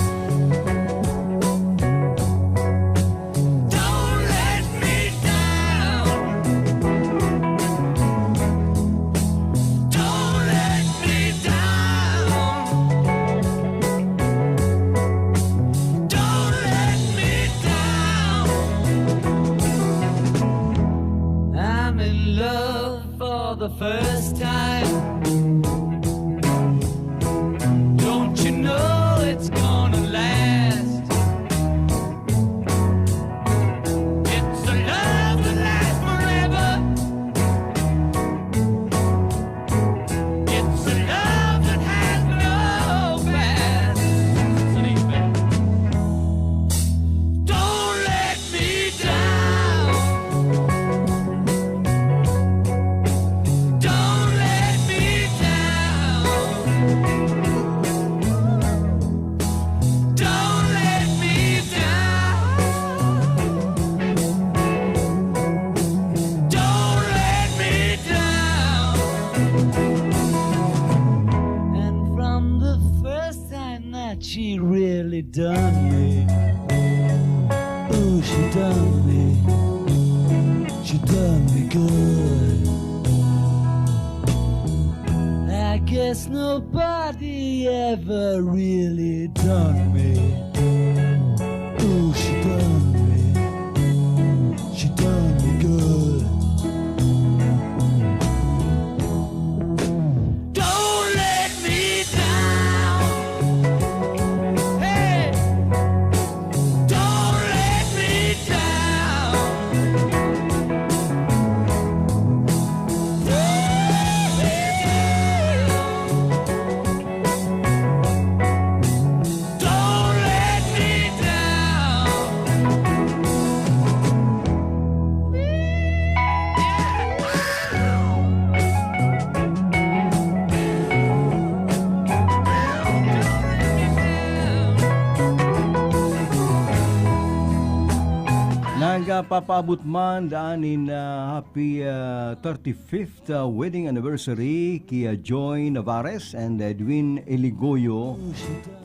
Don't let me down. Don't let me down. Don't let me down. I'm in love for the first time. Don't you know it's gonna last? It's a love that lasts forever. It's a love that has no past. Don't let me down. Don't let me down. Don't let me down. Don't let me down. And from the first time that she really done me, oh, she done me. She done me good. I guess nobody ever really done me. Oh, she done me. She done me good. Don't let me down. Hey, don't let me down. Don't let me down. Nagpapaabot man daanin happy 35th wedding anniversary kay Joy Navarez and Edwin Eligoyo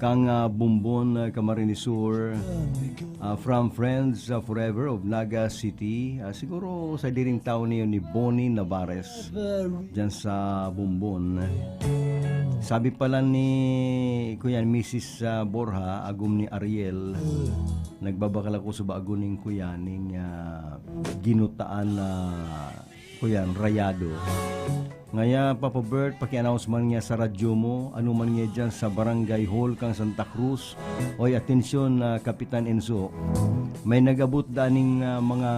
kang Bumbon Camarinesur from Friends Forever of Naga City. Siguro sa diring taon niyo ni Bonnie Navarez dyan sa Bumbon. Sabi pala ni Kuya Mrs. Borja, agum ni Ariel, nagbabakal ako sa baaguning kuyaning ginutaan na kuyan, rayado. Ngaya, Papa Bert, paki-announce man niya sa radyo mo, ano man niya dyan sa Barangay Hall kang Santa Cruz. Oy, atensyon, Kapitan Enzo. May nagabot daning mga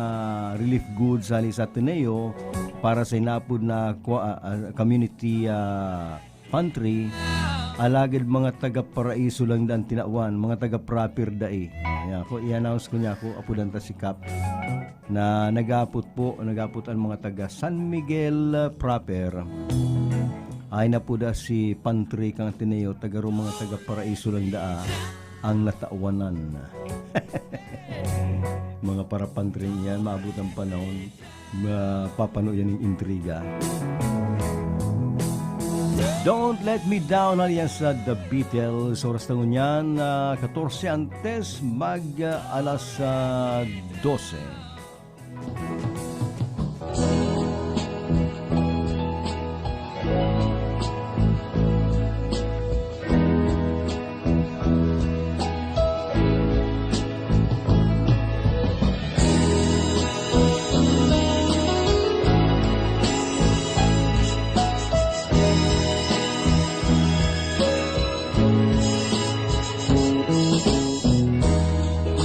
relief goods sa Ateneo para sa inapod na community pantry. Alagad mga taga-paraiso lang daan tinawan, mga taga-proper dae. Ako i-announce ko niya ako apudan ta si Kap na nagapot ang mga taga San Miguel proper. Ay na po da si pantry kang Ateneo taga mga taga-paraiso lang daa ang nataawanan. Mga para pantry yan, maabot ang panahon, mapapano yan yung intriga. Don't Let Me Down aliyan sa The Beatles. Oras na ngunyan, 14 antes mag alas 12.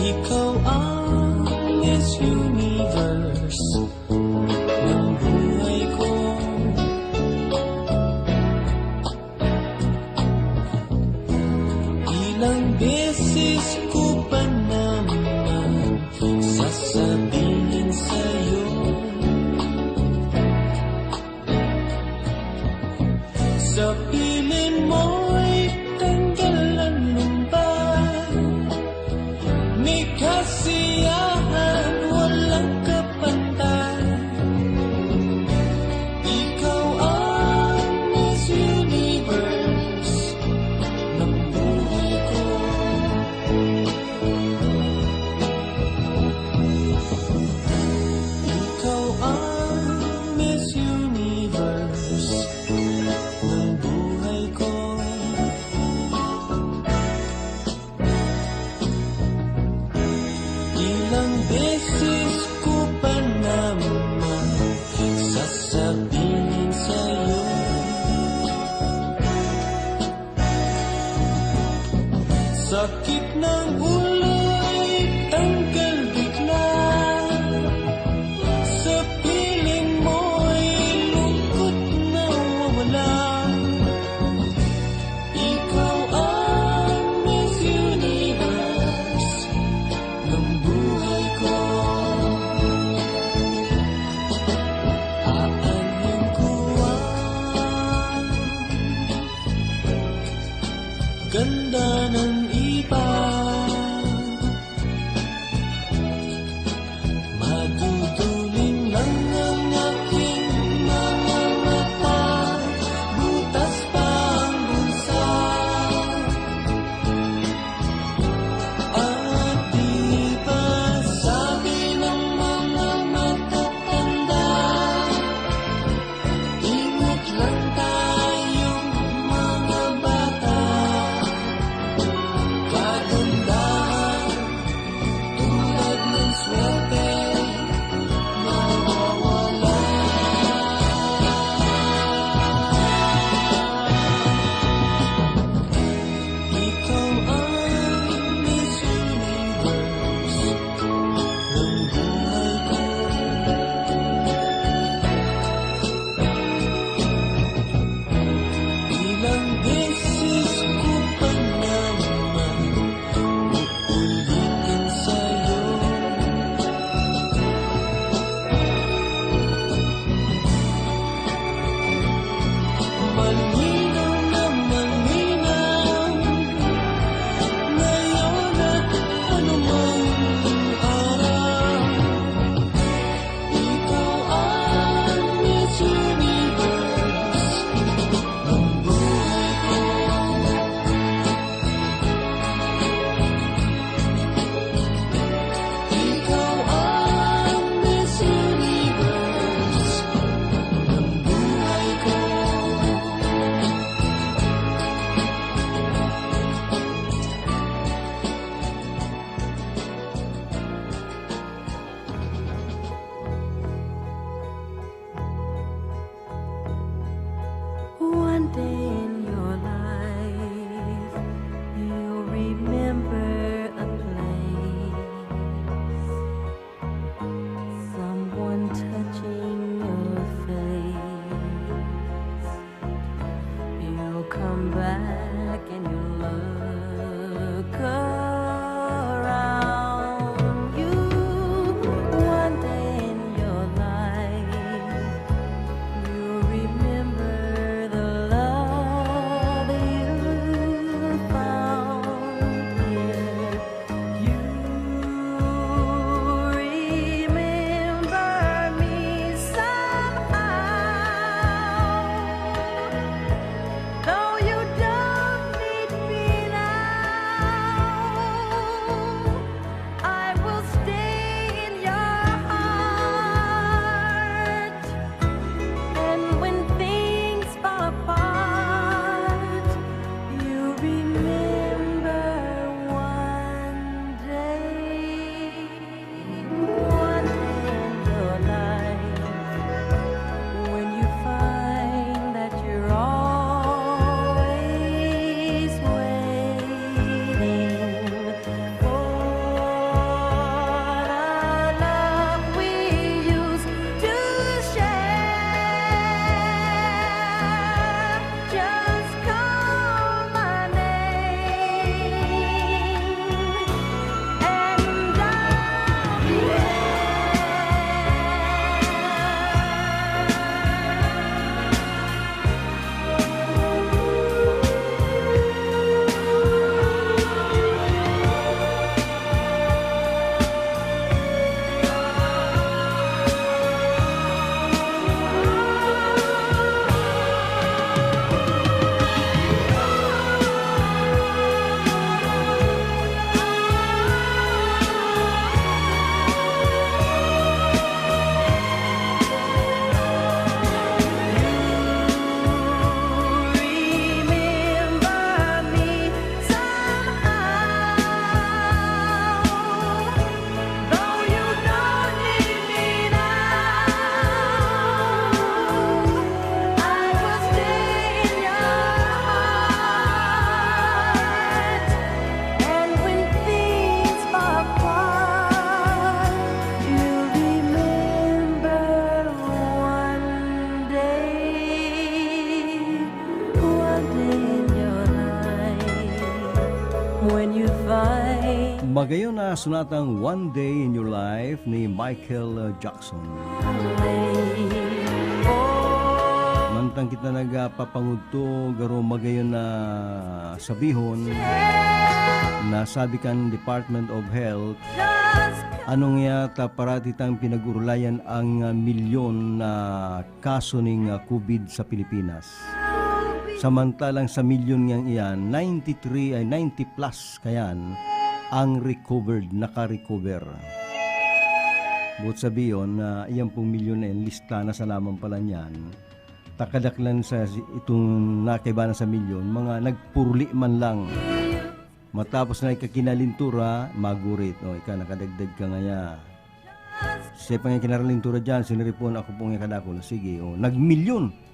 Ikaw ang Miss Universe ng buhay ko. Ilang beses ko pa naman kasiyahan, walang kapantay. Ikaw ang Miss Universe ng buhay ko. Ikaw ang Miss Universe ng buhay ko. Ilang beses ko pa naman sasabihin sa'yo, sakit ng ulo'y tanggal bigla, sa piling mo'y lungkot na wawala. Ikaw ang Miss Universe ng buhay ko. Magayon na sunatang One Day in Your Life ni Michael Jackson. Mantang kita nagpapangudto garo magayon na sabihon na sabi kan Department of Health anong yata paratitang pinag-urulayan ang milyon na kaso ng COVID sa Pilipinas. Samantalang sa milyon niyang iyan, 90 plus kayan ang recovered, naka-recover. Buot sabiyon na iyan pong milyon na lista na sa lamang pala niyan, takadaklan sa itong nakaibanan sa milyon, mga nagpurli man lang. Matapos na ikakinalintura, magurit. O, ika nakadagdag ka ngaya. Siya pa nga kinaralintura dyan, siniripon ako pong ikadakol. Sige, o, nagmilyon.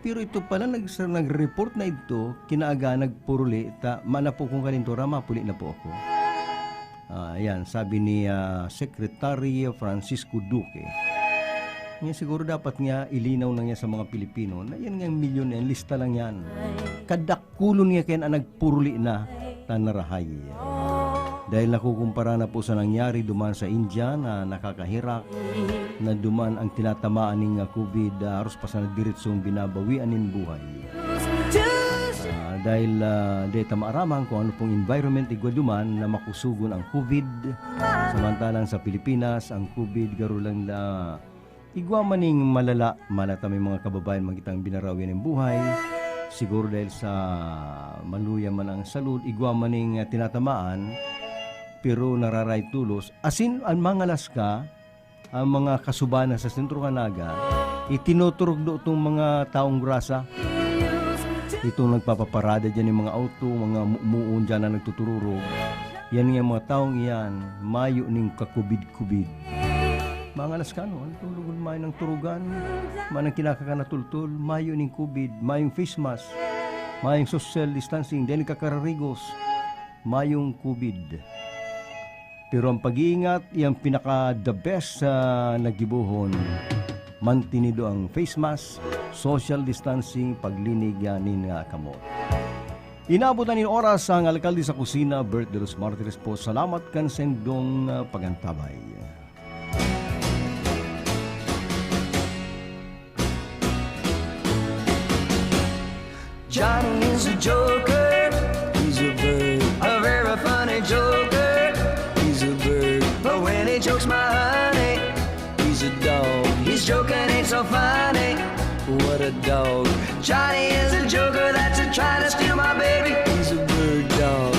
Pero ito pala, nag-report na ito, kinaaga, nagpuruli, mana po kong kalintura, mapuli na po ako. Ayan, sabi ni Secretary Francisco Duque. Nga siguro dapat nga ilinaw na niya sa mga Pilipino na yan nga milyon yan, lista lang yan. Kadakulon nga kaya na nagpuruli na tanarahay. Dahil nakukumpara na po sa nangyari duman sa India na nakakahirak, na duman ang tinatamaan ng COVID, haros pa sa diretsong binabawian ng buhay. Dahil deta maaraman kung ano pong environment igwaduman na makusugon ang COVID, samantalang sa Pilipinas, ang COVID garo lang na igwa maning malala, malata may mga kababayan magitang binarawian ng buhay. Siguro dahil sa maluya man ang salud, igwa maning tinatamaan, pero nararay tulos. Asin, ang mga laska, ang mga kasubana sa Sentro Canaga, itinuturog do itong mga taong grasa. Itong nagpapaparada dyan yung mga auto, mga muon dyan na nagtutururog. Yan yung mga taong iyan, mayo ning kakubid-kubid. Mga laskano, ang tulugon mayo ng turugan, manang kinakakanatultul, mayo ning kubid, mayong face mask, mayong social distancing, dahil kakararigos, mayong kubid. Pero ang pag-iingat, yung pinaka-the best sa nagibuhon, mantinido ang face mask, social distancing, paglinig yanin nga kamot. Inabot na nin oras ang alkalde sa kusina, Bert de los Martires po. Salamat kan sendong pagantabay. Johnny is a joker, he's a bird, a very funny joker, he's a bird. But when he jokes my honey, he's a dog. His joking ain't so funny, what a dog. Johnny is a joker that's a trying to steal my baby, he's a bird dog.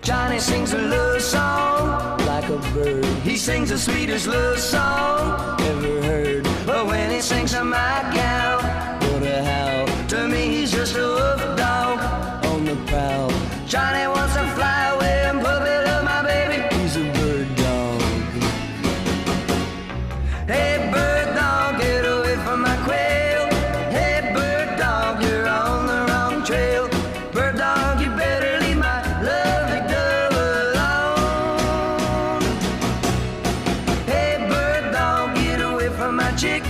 Johnny sings a love song like a bird. He sings the sweetest love song ever heard. But when he sings to my gal, what a howl. To me he's just a wolf dog on the prowl. Johnny wants to fly away and puppy love my baby, he's a bird dog. Hey bird dog, get away from my quail. Hey bird dog, you're on the wrong trail. Bird dog, you better leave my lovely dove alone. Hey bird dog, get away from my chick.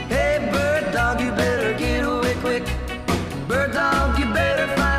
Hey bird dog, you better